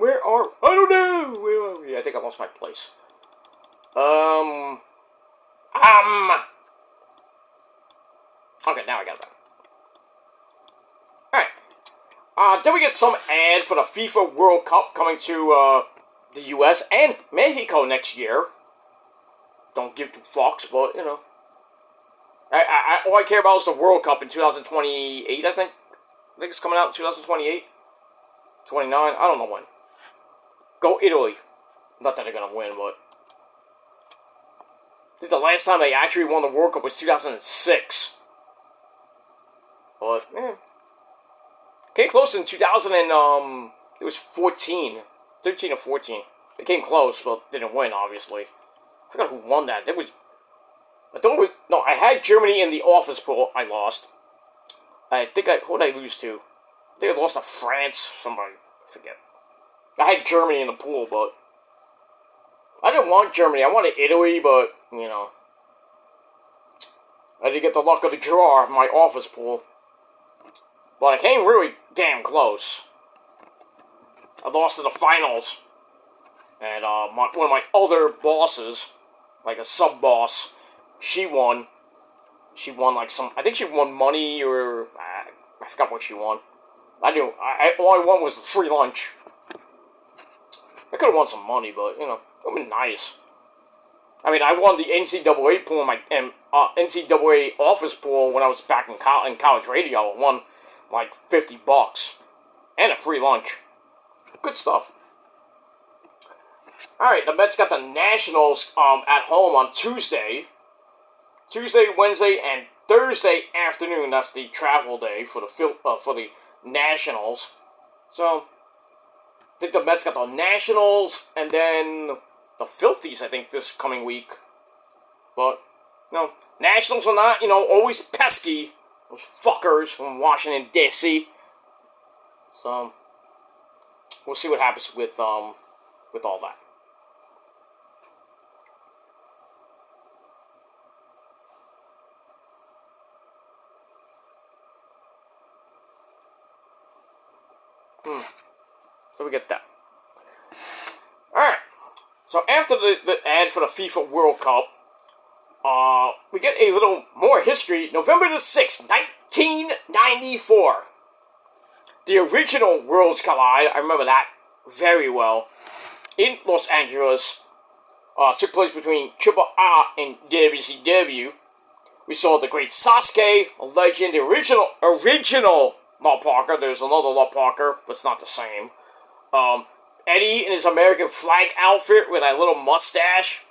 I don't know! Where are we? I think I lost my place. Okay, now I got it back. Alright. Then we get some ad for the FIFA World Cup coming to, the US and Mexico next year. Don't give two fucks, but, you know. All I care about is the World Cup in 2028, I think. I think it's coming out in 2028. 29, I don't know when. Go Italy. Not that they're gonna win, but... I think the last time they actually won the World Cup was 2006. But, yeah. Came close in 2000 and, it was 14. 13 or 14. They came close, but didn't win, obviously. I forgot who won that. I had Germany in the office pool. I lost. who did I lose to? I think I lost to France. Somebody, I forget. I had Germany in the pool, but I didn't want Germany. I wanted Italy, but you know, I didn't get the luck of the draw in my office pool. But I came really damn close. I lost in the finals, and one of my other bosses, like a sub boss, she won. She won like some. I think she won money or I forgot what she won. I knew. All I won was free lunch. I could have won some money, but you know, it would have been nice. I mean, I won the NCAA pool in my NCAA office pool when I was back in college radio. I won like $50 and a free lunch. Good stuff. All right, the Mets got the Nationals at home on Tuesday, Wednesday, and Thursday afternoon. That's the travel day for the Nationals. So, I think the Mets got the Nationals and then the Phillies, I think, this coming week. But, you know, Nationals are not, you know, always pesky. Those fuckers from Washington, D.C. So, we'll see what happens with all that. So we get that. Alright. So after the ad for the FIFA World Cup, we get a little more history. November the 6th, 1994. The original Worlds Collide, I remember that very well, in Los Angeles, took place between Triple A and WCW. We saw the great Sasuke, a legend, the original Law Parker. There's another Law Parker, but it's not the same. Eddie in his American flag outfit with that little mustache.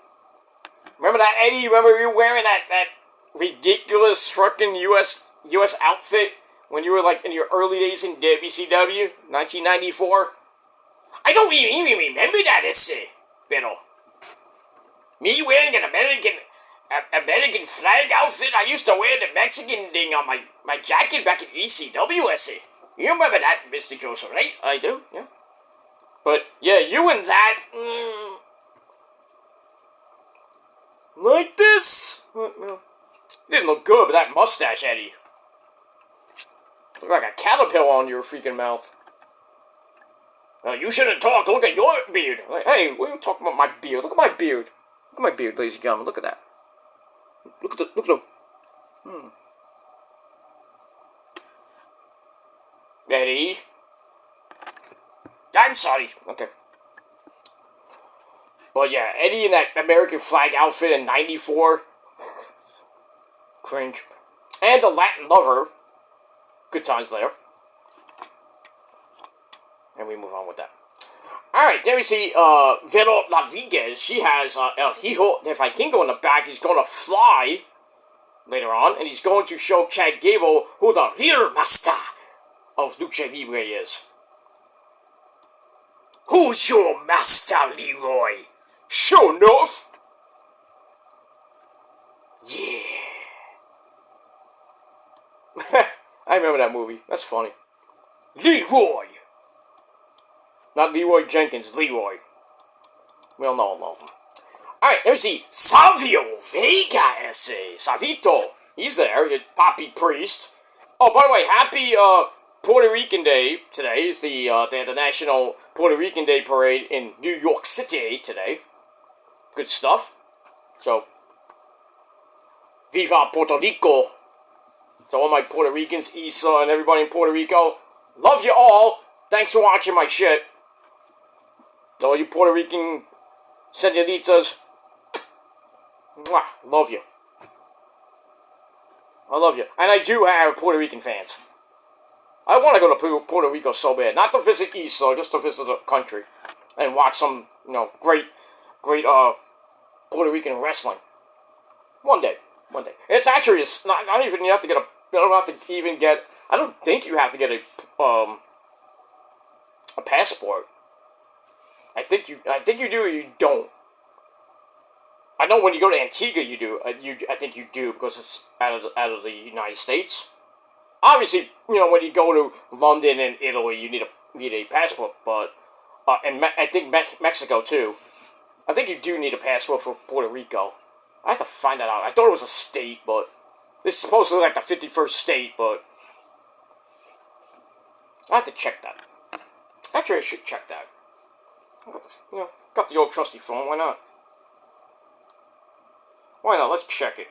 Remember that, Eddie? Remember you wearing that ridiculous fucking US outfit when you were like in your early days in WCW, 1994? I don't even remember that, pero me wearing an American flag outfit. I used to wear the Mexican thing on my jacket back in ECW, You remember that, Mr. Joseph, right? I do, yeah. But, yeah, you and that, like this? Well, didn't look good, but that mustache, Eddie. Look like a caterpillar on your freaking mouth. You shouldn't talk. Look at your beard. Like, hey, what are you talking about my beard? Look at my beard. Look at my beard, ladies and gentlemen. Look at that. Look at them. Eddie? I'm sorry. Okay. But yeah, Eddie in that American flag outfit in 94. Cringe. And the Latin Lover. Good times there. And we move on with that. Alright, then we see Vero Rodriguez. She has El Hijo de Vikingo in the back. He's going to fly later on. And he's going to show Chad Gable who the real master of Lucha Libre is. Who's your master, Leroy? Sure enough. Yeah. I remember that movie. That's funny. Leroy. Not Leroy Jenkins, Leroy. We all know him. Alright, let me see. Savio Vega, Savito. He's there, the Poppy Priest. Oh, by the way, happy Puerto Rican Day today. Is they had the National Puerto Rican Day Parade in New York City today. Good stuff. So, Viva Puerto Rico. To all my Puerto Ricans, Isa, and everybody in Puerto Rico. Love you all. Thanks for watching my shit. To all you Puerto Rican senoritas. Mwah, love you. I love you. And I do have Puerto Rican fans. I want to go to Puerto Rico so bad. Not to visit Isa, just to visit the country. And watch some, great Puerto Rican wrestling. One day. It's actually, not even, you have to get I don't think you have to get a passport. I think you do or you don't. I know when you go to Antigua you do. I think you do because it's out of the United States. obviously, when you go to London and Italy, you need a passport, but and I think Mexico too. I think you do need a passport for Puerto Rico. I have to find that out. I thought it was a state, but it's supposedly like the 51st state, but I have to check that. Actually, I should check that. Got the old trusty phone. Why not? Why not? Let's check it.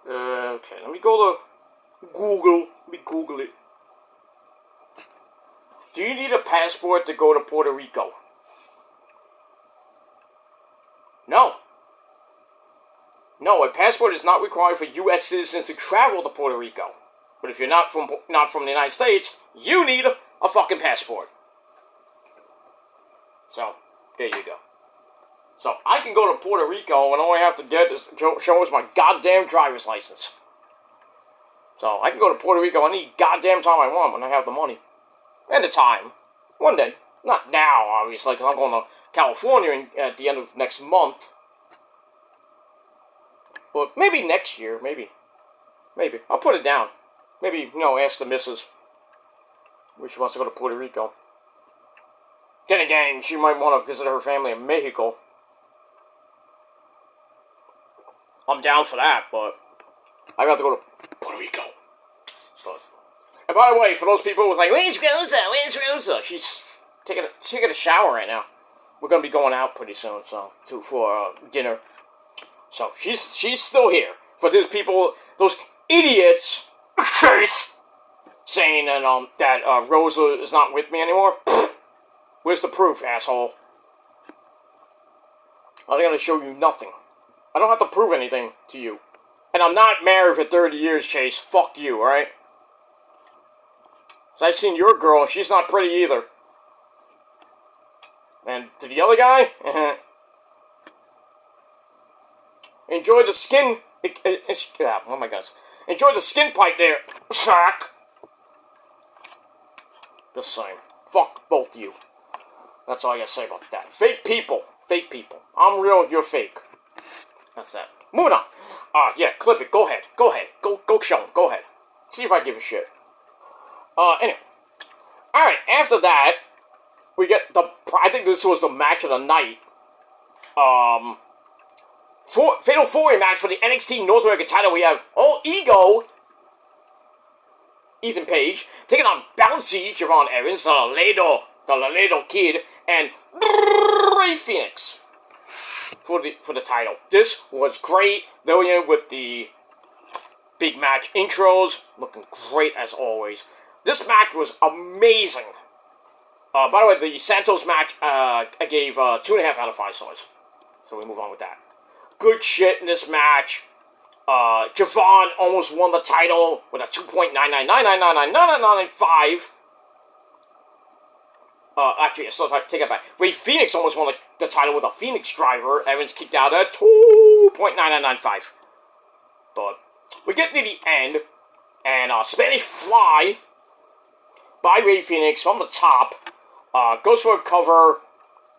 Okay, let me go to Google. Let me Google it. Do you need a passport to go to Puerto Rico? No. No, a passport is not required for U.S. citizens to travel to Puerto Rico. But if you're not from the United States, you need a fucking passport. So, there you go. So, I can go to Puerto Rico and all I have to get is show us my goddamn driver's license. So, I can go to Puerto Rico any goddamn time I want when I have the money. And the time. One day. Not now, obviously, because I'm going to California at the end of next month. But maybe next year, maybe. Maybe. I'll put it down. Maybe, ask the missus where she wants to go to Puerto Rico. Then again, she might want to visit her family in Mexico. I'm down for that, but I got to go to Puerto Rico. But, and by the way, for those people who was like, where's Rosa? Where's Rosa? She's taking a shower right now. We're going to be going out pretty soon, for dinner. So, she's still here. For those people, those idiots, Chase, saying that Rosa is not with me anymore. Where's the proof, asshole? I'm going to show you nothing. I don't have to prove anything to you. And I'm not married for 30 years, Chase. Fuck you, alright? So I've seen your girl, and she's not pretty either. And to the other guy, enjoy the skin. Oh my gosh. Enjoy the skin pipe there, sack. Just saying. Fuck both of you. That's all I gotta say about that. Fake people. Fake people. I'm real, you're fake. That's that. Moving on. Yeah, clip it. Go ahead. Go ahead. Go show them. Go ahead. See if I give a shit. Anyway. Alright, after that, we get I think this was the match of the night. Fatal 4-way match for the NXT North American title. We have All Ego, Ethan Page, taking on Bouncy, Javon Evans, the Laredo Kid, and Rey Fenix for the title. This was great. Lillian with the big match intros, looking great as always. This match was amazing. By the way, the Santos match, I gave 2.5 out of 5 stars. So we move on with that. Good shit in this match. Javon almost won the title with a 2.999999995. Actually, so sorry, take it back. Rey Fenix almost won the title with a Phoenix driver. Evans kicked out at 2.9995. But we get to the end, and Spanish Fly by Rey Fenix from the top goes for a cover,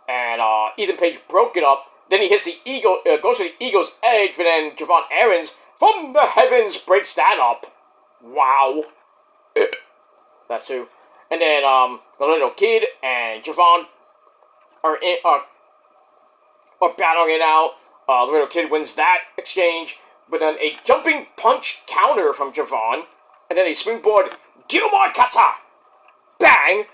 and Ethan Page broke it up. Then he hits the Eagle, goes for the Eagle's Edge, but then Javon Evans from the heavens breaks that up. Wow. That too. And then the little kid and Javon are battling it out. The little kid wins that exchange, but then a jumping punch counter from Javon, and then a springboard Gilmore Kata, bang,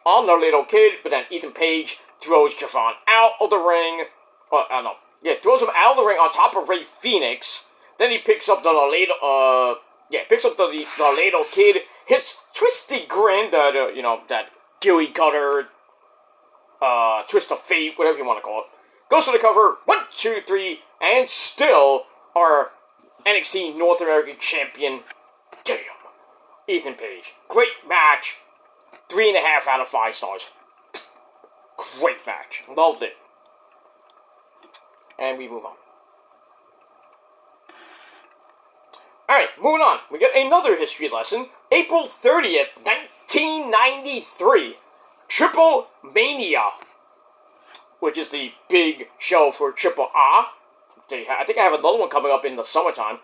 on the little kid. But then Ethan Page throws Javon out of the ring. Throws him out of the ring on top of Rey Fenix. Then he picks up the Laredo Kid, hits Twisty Grin, that Dewey Cutter, Twist of Fate, whatever you want to call it. Goes to the cover, 1, 2, 3, and still our NXT North American Champion, damn, Ethan Page. Great match, 3.5 out of 5 stars. Great match, loved it. And we move on. Alright, moving on. We get another history lesson. April 30th, 1993. Triple Mania, which is the big show for Triple A. I think I have another one coming up in the summertime.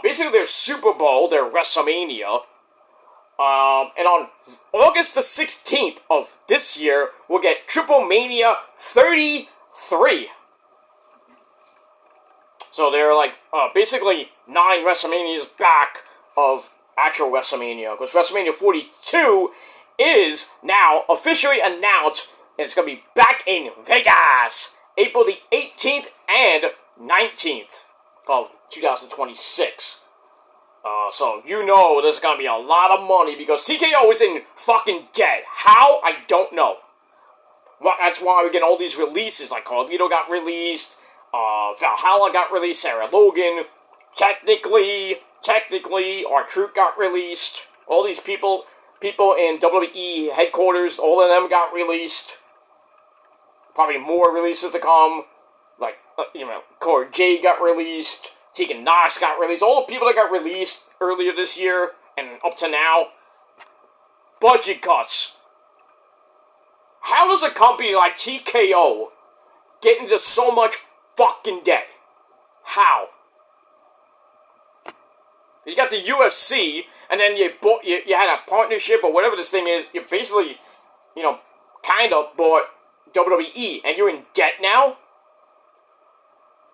basically their Super Bowl, their WrestleMania. And on August the 16th of this year, we'll get Triple Mania 33. So they're like, basically 9 WrestleManias back of actual WrestleMania. Because WrestleMania 42 is now officially announced, and it's going to be back in Vegas, April the 18th and 19th of 2026. So you know there's going to be a lot of money because TKO is in fucking debt. How? I don't know. Well, that's why we get all these releases, like Carlito got released, Valhalla got released, Sarah Logan, technically, R-Truth got released, all these people in WWE headquarters, all of them got released, probably more releases to come, like, Cora Jade got released, Tegan Knox got released, all the people that got released earlier this year, and up to now, budget cuts. How does a company like TKO get into so much fucking debt? How? You got the UFC, and then you had a partnership or whatever this thing is. You basically, kind of bought WWE, and you're in debt now?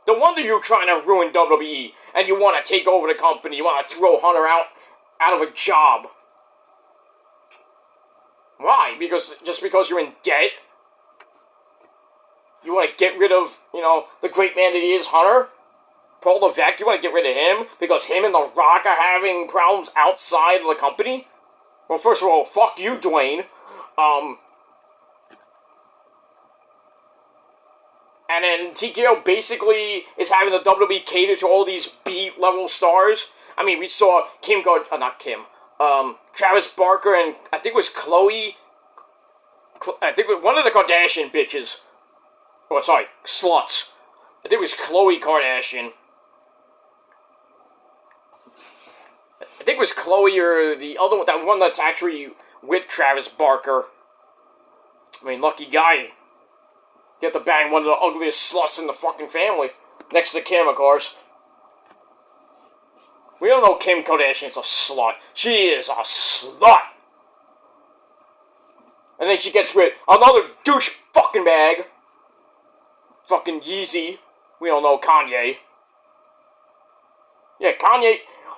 No wonder you're trying to ruin WWE, and you want to take over the company. You want to throw Hunter out of a job. Why? Just because you're in debt? You want to get rid of, the great man that he is, Hunter? Paul Levesque, you want to get rid of him? Because him and The Rock are having problems outside of the company? Well, first of all, fuck you, Dwayne. And then TKO basically is having the WWE cater to all these B-level stars. I mean, we saw Travis Barker and I think it was Chloe. I think it was one of the Kardashian bitches. Oh, sorry, sluts. I think it was Khloe Kardashian. I think it was Chloe or the other one, that one that's actually with Travis Barker. I mean, lucky guy. Get to bang one of the ugliest sluts in the fucking family. Next to Kim, of course. We don't know Kim Kardashian's a slut. She is a slut. And then she gets with another douche fucking bag. Fucking Yeezy. We don't know Kanye. Yeah, Kanye.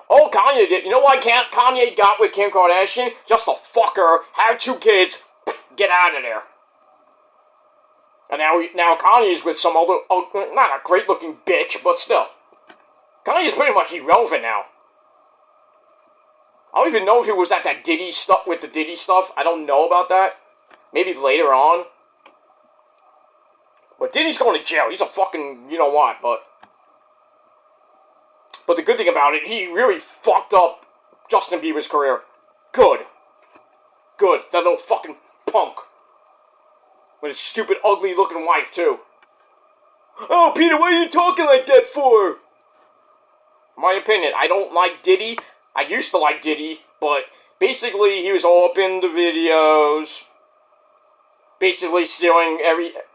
Oh, Kanye did. You know why Kanye got with Kim Kardashian? Just to fuck her, have 2 kids, get out of there. And now Kanye's with some other, not a great looking bitch, but still. Kanye's pretty much irrelevant now. I don't even know if he was at that Diddy stuff with the Diddy stuff. I don't know about that. Maybe later on. But Diddy's going to jail. He's a fucking, you know what, but the good thing about it, he really fucked up Justin Bieber's career. Good. That little fucking punk. With his stupid, ugly-looking wife, too. Oh, Peter, what are you talking like that for? My opinion, I don't like Diddy. I used to like Diddy, but basically he was all up in the videos. Basically stealing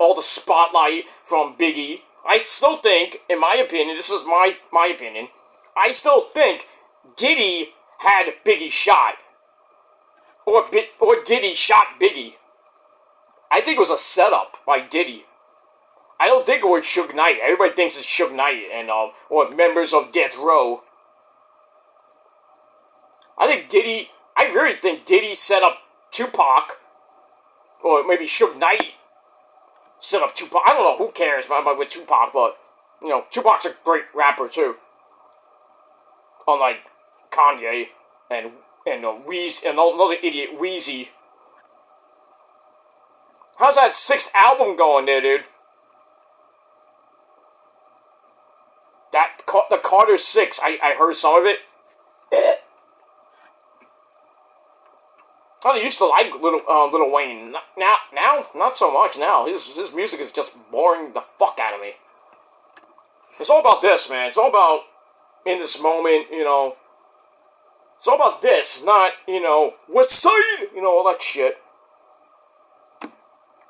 all the spotlight from Biggie. I still think, in my opinion, this is my opinion, I still think Diddy had Biggie shot. Or Diddy shot Biggie. I think it was a setup by Diddy. I don't think it was Suge Knight. Everybody thinks it's Suge Knight and or members of Death Row. I really think Diddy set up Tupac, or maybe Suge Knight set up Tupac. I don't know, who cares about with Tupac, but Tupac's a great rapper too. Unlike Kanye and Weezy and another idiot Weezy. How's that 6th album going there, dude? The Carter 6, I heard some of it. I used to like Lil Wayne. Now, not so much now. His music is just boring the fuck out of me. It's all about this, man. It's all about, in this moment, It's all about this, not, West Side, all that shit.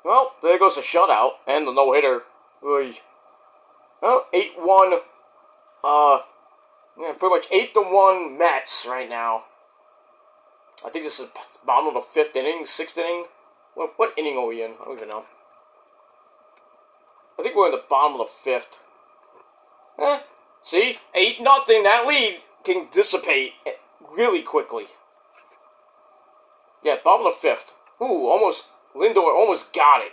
Well, there goes the shutout and the no-hitter. Well, 8-1, Yeah, pretty much 8-1 Mets right now. I think this is bottom of the 5th inning, 6th inning. What inning are we in? I don't even know. I think we're in the bottom of the 5th. See? 8-0. That lead can dissipate really quickly. Yeah, bottom of the 5th. Ooh, almost. Lindor almost got it.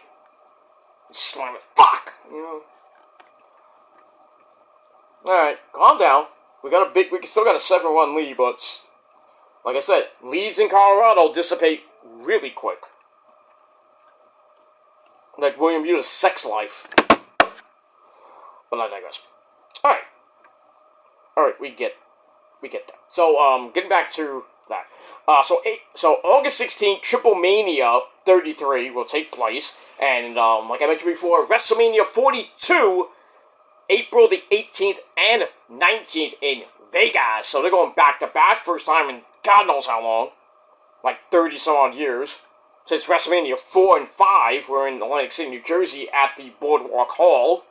Slam it. Fuck! You know. Alright, calm down. We still got a 7-run lead, but like I said, leads in Colorado dissipate really quick. Like William Uta's sex life. But I digress. Alright, we get that. So, getting back to that. So August 16th, Triple Mania 33 will take place. And, like I mentioned before, WrestleMania 42, April the 18th and 19th in Vegas. So they're going back-to-back. First time in God knows how long. Like 30-some-odd years. Since WrestleMania 4 and 5 were in Atlantic City, New Jersey at the Boardwalk Hall.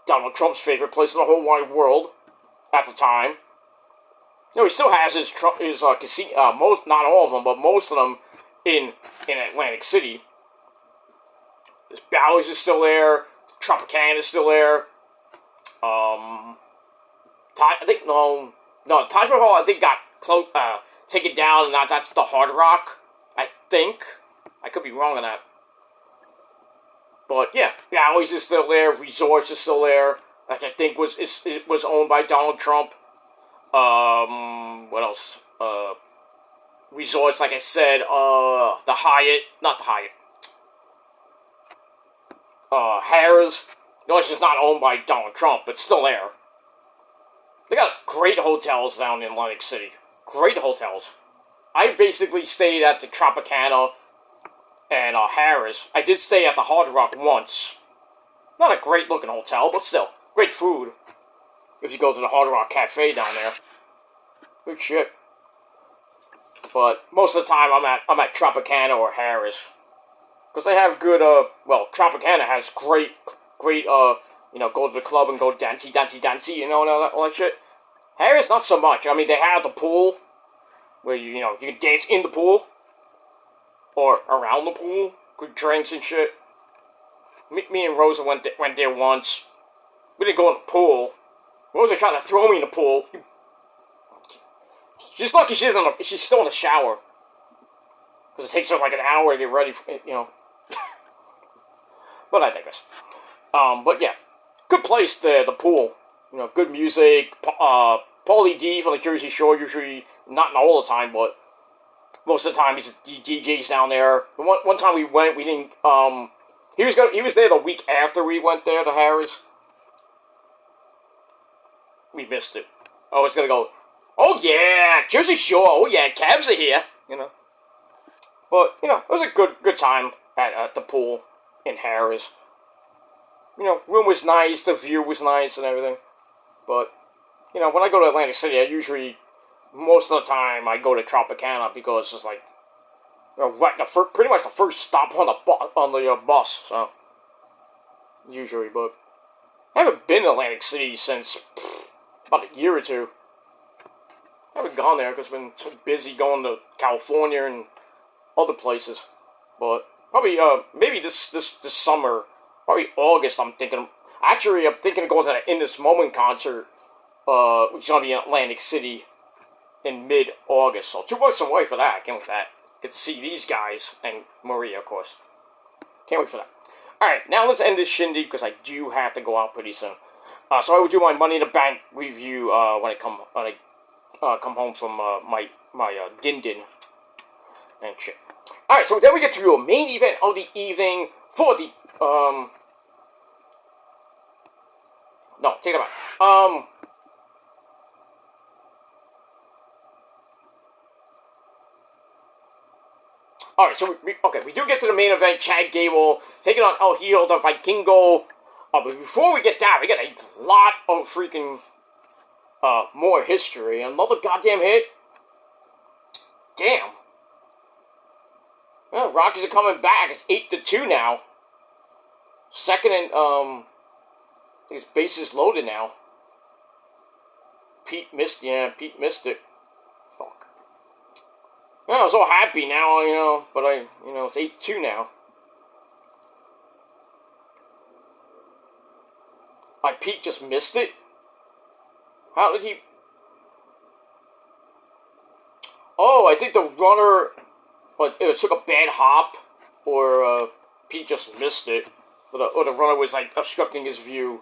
Donald Trump's favorite place in the whole wide world at the time. You know, he still has his casino, not all of them, but most of them in Atlantic City. His Bally's is still there. Tropicana is still there. Taj Mahal, I think, got taken down, and that's the Hard Rock, I think. I could be wrong on that. But, yeah, Bally's is still there. Resorts is still there. Like, I think it was owned by Donald Trump. What else? Resorts, like I said, the Hyatt, not the Hyatt. Harrah's. No, it's just not owned by Donald Trump, but still there. They got great hotels down in Atlantic City. Great hotels. I basically stayed at the Tropicana and Harrah's. I did stay at the Hard Rock once. Not a great looking hotel, but still. Great food. If you go to the Hard Rock Cafe down there. Good shit. But most of the time I'm at Tropicana or Harrah's. Because they have good, Tropicana has great, go to the club and go dancey, you know, and all that shit. Harrah's not so much. I mean, they have the pool, where, you can dance in the pool, or around the pool, good drinks and shit. Me and Rosa went there once. We didn't go in the pool. Rosa tried to throw me in the pool. She's lucky she's still in the shower. Because it takes her like an hour to get ready, But I digress. But yeah, good place there, the pool. Good music. Paulie D from the Jersey Shore, usually, not all the time, but most of the time he's DJs down there. One time we went, we didn't, he was there the week after we went there to Harrah's. We missed it. I was gonna go, oh yeah, Jersey Shore, oh yeah, cabs are here, But, it was a good time at the pool in Harrah's. Room was nice, the view was nice and everything. But, when I go to Atlantic City, I usually, most of the time, I go to Tropicana because it's like, pretty much the first stop on the bus, so, usually, but I haven't been to Atlantic City since about a year or two. I haven't gone there because I've been so busy going to California and other places, but probably, maybe this summer, probably August, I'm thinking of going to the In This Moment concert, which is going to be in Atlantic City in mid-August, so 2 months away for that. I can't wait for that. Get to see these guys, and Maria, of course. Can't wait for that. Alright, now let's end this shindig, because I do have to go out pretty soon. So I will do my Money in the Bank review, when I come home from, my din-din and shit. Alright, so then we get to a main event of the evening for the, no, take it back. Alright, so we do get to the main event. Chad Gable taking on El Hijo del Vikingo. But before we get that, we get a lot of freaking, more history. Another goddamn hit. Damn. Well, Rockies are coming back. It's 8-2 now. Second and, I think it's bases loaded now. Pete missed it. Fuck. Yeah, I was all happy now, but it's 8-2 now. Like, Pete just missed it? How did he... Oh, I think the runner... it took a bad hop, or Pete just missed it. Or the runner was, like, obstructing his view.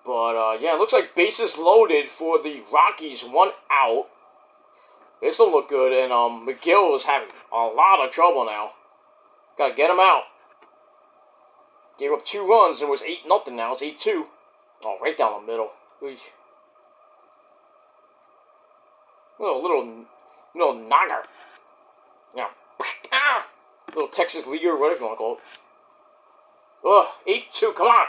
But, yeah, it looks like bases loaded for the Rockies, 1 out. This don't look good, and McGill is having a lot of trouble now. Gotta get him out. Gave up 2 runs, and it was 8-0 now. It's 8-2. Oh, right down the middle. Eesh. Little nogger. Yeah. Ah! Little Texas Leaguer, whatever you want to call it. 8-2, come on.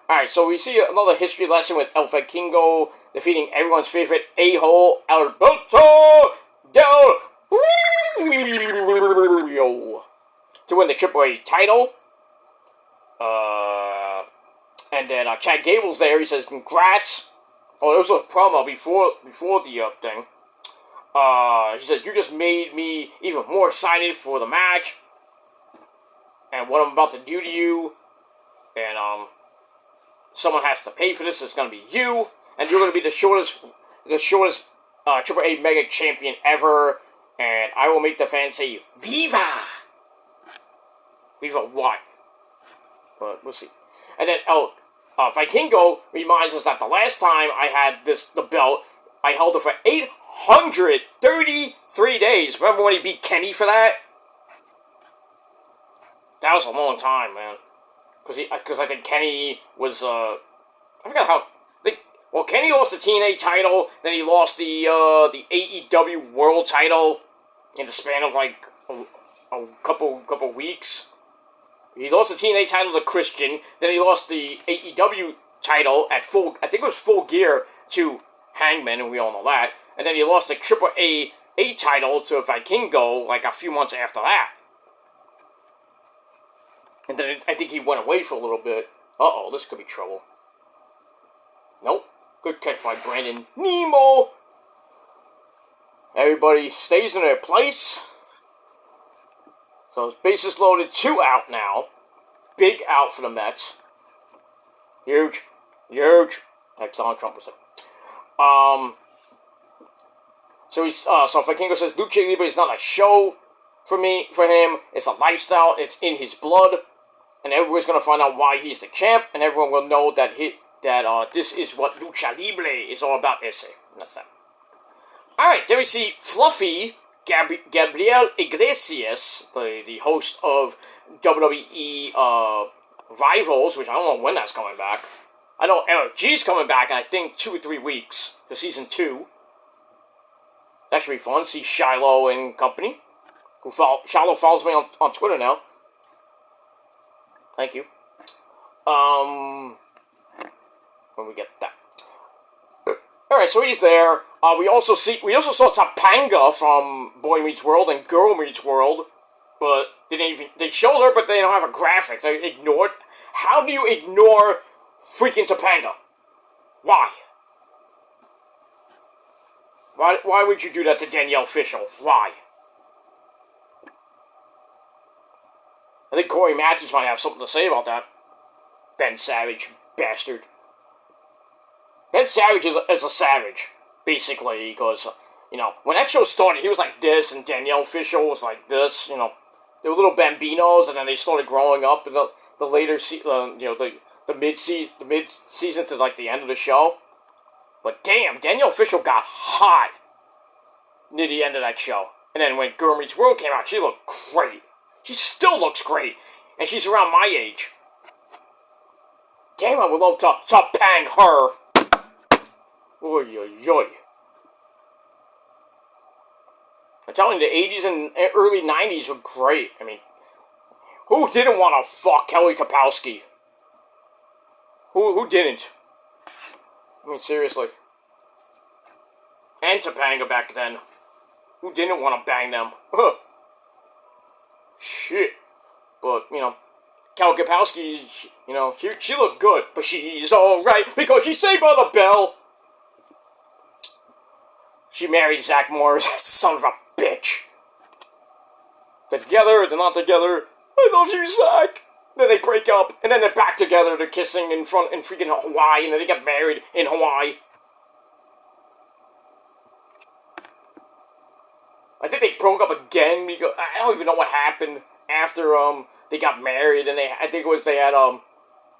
Alright, so we see another history lesson with El Vikingo defeating everyone's favorite a-hole, Alberto Del Rio, to win the AAA title. And then Chad Gable's there. He says, congrats. Oh, there was a promo before the thing. He said, you just made me even more excited for the match and what I'm about to do to you. And someone has to pay for this. It's gonna be you, and you're gonna be the shortest AAA Mega Champion ever. And I will make the fans say, Viva! Viva what? But we'll see. And then Vikingo reminds us that the last time I had the belt, I held it for 833 days. Remember when he beat Kenny for that? That was a long time, man. Because I think Kenny was, I forgot how, Kenny lost the TNA title, then he lost the AEW World title in the span of, like, a couple weeks. He lost the TNA title to Christian, then he lost the AEW title I think it was Full Gear to Hangman, and we all know that, and then he lost the AAA title to Vikingo, like, a few months after that. And then I think he went away for a little bit. Uh-oh, this could be trouble. Nope. Good catch by Brandon Nemo. Everybody stays in their place. So it's bases loaded, 2 out now. Big out for the Mets. Huge. Like Donald Trump would say. So Vikingo says Lucha Libre is not a show for him. It's a lifestyle. It's in his blood. And everyone's going to find out why he's the champ, and everyone will know that this is what Lucha Libre is all about. Ese. That's that. Alright, then we see Fluffy Gabriel Iglesias, the host of WWE Rivals, which I don't know when that's coming back. I know LFG's coming back in, I think, 2 or 3 weeks for Season 2. That should be fun. See Shiloh and company. Shiloh follows me on Twitter now. Thank you. When we get that. Alright, so he's there. We also saw Topanga from Boy Meets World and Girl Meets World, but they showed her, but they don't have a graphic. They ignored. How do you ignore freaking Topanga? Why? Why would you do that to Danielle Fishel? Why? I think Corey Matthews might have something to say about that. Ben Savage, bastard. Ben Savage is a savage, basically, because, when that show started, he was like this, and Danielle Fishel was like this, They were little bambinos, and then they started growing up in the later, the mid-season to, like, the end of the show. But damn, Danielle Fishel got hot near the end of that show. And then when Girl Meets World came out, she looked great. She still looks great. And she's around my age. Damn, I would love to bang her. Oy, oy, oy. I'm telling you, the 80s and early 90s were great. I mean, who didn't want to fuck Kelly Kapowski? Who didn't? I mean, seriously. And Topanga back then. Who didn't want to bang them? Shit. But, Cal Kapowski, she looked good, but she's alright because she's saved by the bell. She married Zach Morris, son of a bitch. They're together, they're not together. I love you, Zach. Then they break up, and then they're back together. They're kissing in freaking Hawaii, and then they get married in Hawaii. I think they broke up again because I don't even know what happened after they got married, and I think it was they had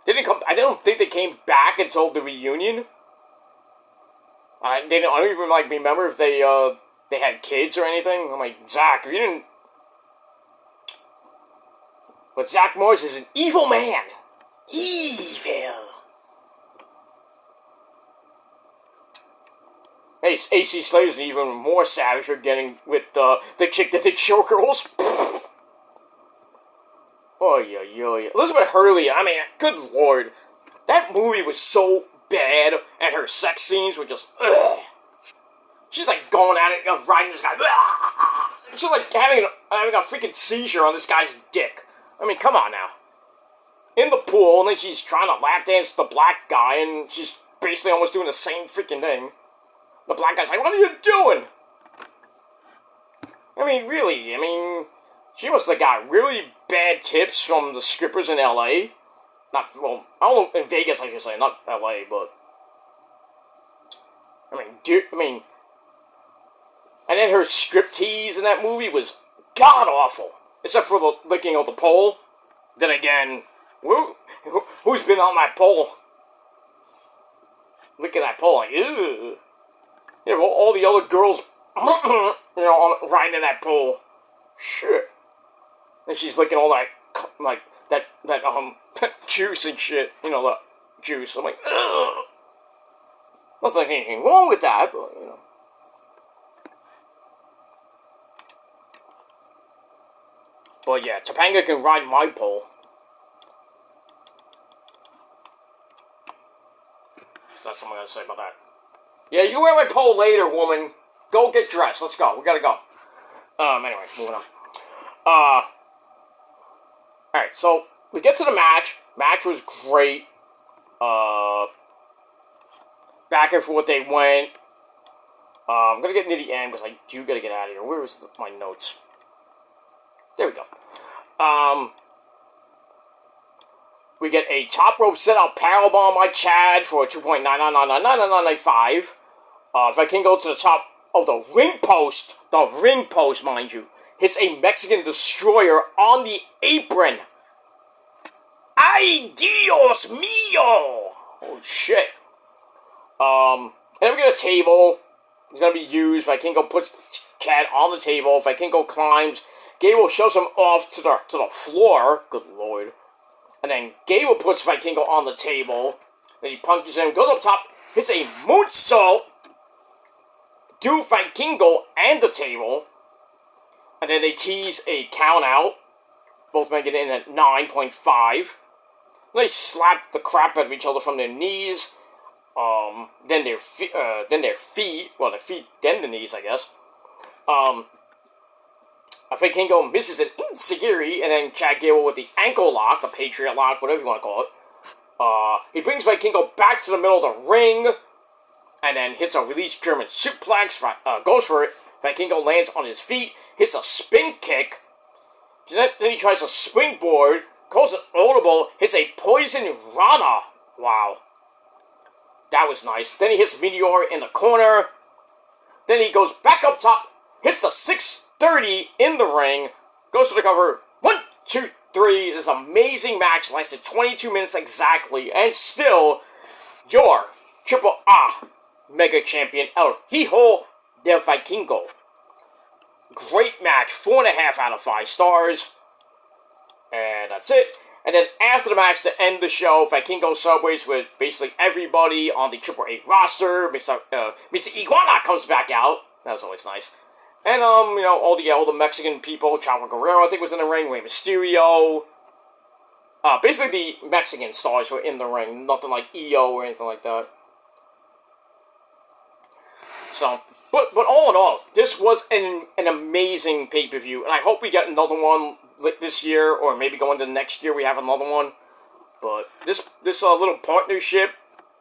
they didn't come. I don't think they came back until the reunion. I don't even remember if they had kids or anything. I'm like, Zach, you didn't. But Zach Morris is an evil man. Evil. Hey, AC Slater's even more savage for getting with the chick that did Showgirls. Oh, yeah. Elizabeth Hurley, I mean, good lord. That movie was so bad, and her sex scenes were just, ugh. She's like going at it, riding this guy. Ugh. She's like having a freaking seizure on this guy's dick. I mean, come on now. In the pool, and then she's trying to lap dance the black guy, and she's basically almost doing the same freaking thing. The black guy's like, what are you doing? I mean, really, she must have got really bad tips from the strippers in L.A. I don't know, in Vegas, I should say, not L.A., but... And then her striptease in that movie was god-awful. Except for the licking of the pole. Then again, who's been on that pole? Licking that pole, like, ew. Yeah, well, all the other girls, riding in that pole. Shit. And she's licking all that, that juice and shit. The juice. I'm like, ugh. Not like anything wrong with that, but, But yeah, Topanga can ride my pole. So that's what I'm gonna say about that. Yeah, you wear my pole later, woman. Go get dressed. Let's go. We gotta go. Anyway, moving on. Alright, so we get to the match. Match was great. Back and forth they went. I'm gonna get near the end because I do gotta get out of here. Where was my notes? There we go. We get a top rope set out powerbomb by Chad for a 2.9999995. If I can go to the top of the ring post, mind you, hits a Mexican destroyer on the apron. Ay, Dios mío! Oh, shit. And then we get a table. It's gonna be used. Vikingo puts Chad on the table. Vikingo climbs. Gable shoves him off to the floor. Good lord. And then Gable puts Vikingo on the table. Then he punches him, goes up top, hits a moonsault to Vikingo and the table. And then they tease a count out. Both men get in at 9.5. They slap the crap out of each other from their knees. Then their feet. Well, their feet, then the knees, I guess. Vikingo misses an enziguri, and then Chad Gable with the ankle lock, the Patriot lock, whatever you want to call it. He brings Vikingo back to the middle of the ring, and then hits a release German suplex, goes for it. Vikingo lands on his feet, hits a spin kick, then he tries a springboard, calls it audible, hits a poison rana. Wow. That was nice. Then he hits Meteor in the corner. Then he goes back up top, hits the 630 in the ring, goes for the cover. 1, 2, 3. This amazing match lasted 22 minutes exactly, and still, your Triple A Mega Champion El Hijo del Vikingo. Great match. 4.5 out of 5 stars. And that's it. And then after the match, to end the show, Vikingo celebrates with basically everybody on the Triple A roster. Mr. Iguana comes back out. That was always nice. And, all the Mexican people. Chavo Guerrero, I think, was in the ring. Rey Mysterio. Basically, the Mexican stars were in the ring. Nothing like EO or anything like that. So, but all in all, this was an amazing pay-per-view. And I hope we get another one this year, or maybe going to next year we have another one. But this little partnership,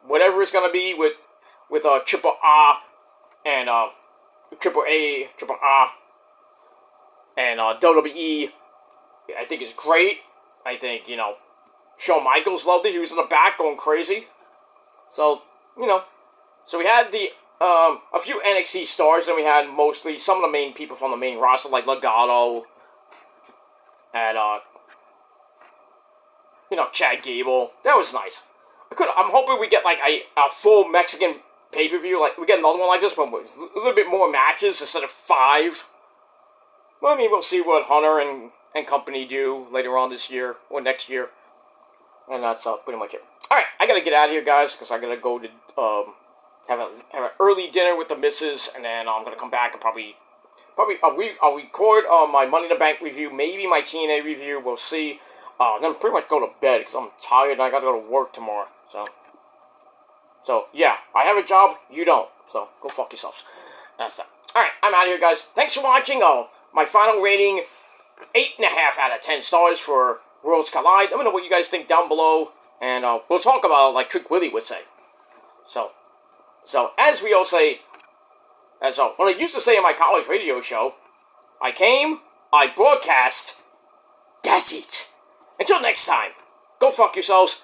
whatever it's gonna be with Triple A and Triple A, Triple A, and WWE, I think is great. I think, you know, Shawn Michaels loved it. He was in the back going crazy. So, you know, so we had the a few NXT stars, and we had mostly some of the main people from the main roster, like Legado and you know, Chad Gable. That was nice. I'm hoping we get like a full Mexican pay-per-view. Like, we get another one like this, but with a little bit more matches instead of 5. Well, I mean, we'll see what Hunter and company do later on this year or next year. And that's pretty much it. Alright, I gotta get out of here, guys, because I gotta go to have an early dinner with the missus, and then I'm gonna come back and probably I'll record my Money in the Bank review, maybe my TNA review. We'll see. Then pretty much go to bed because I'm tired and I gotta go to work tomorrow. So yeah, I have a job, you don't. So go fuck yourselves. That's that. Alright, I'm out of here, guys. Thanks for watching. My final rating, 8.5 out of 10 stars for Worlds Collide. Let me know what you guys think down below, and we'll talk about it like Trick Willie would say. So as we all say, when I used to say in my college radio show, I came, I broadcast, that's it. Until next time, go fuck yourselves.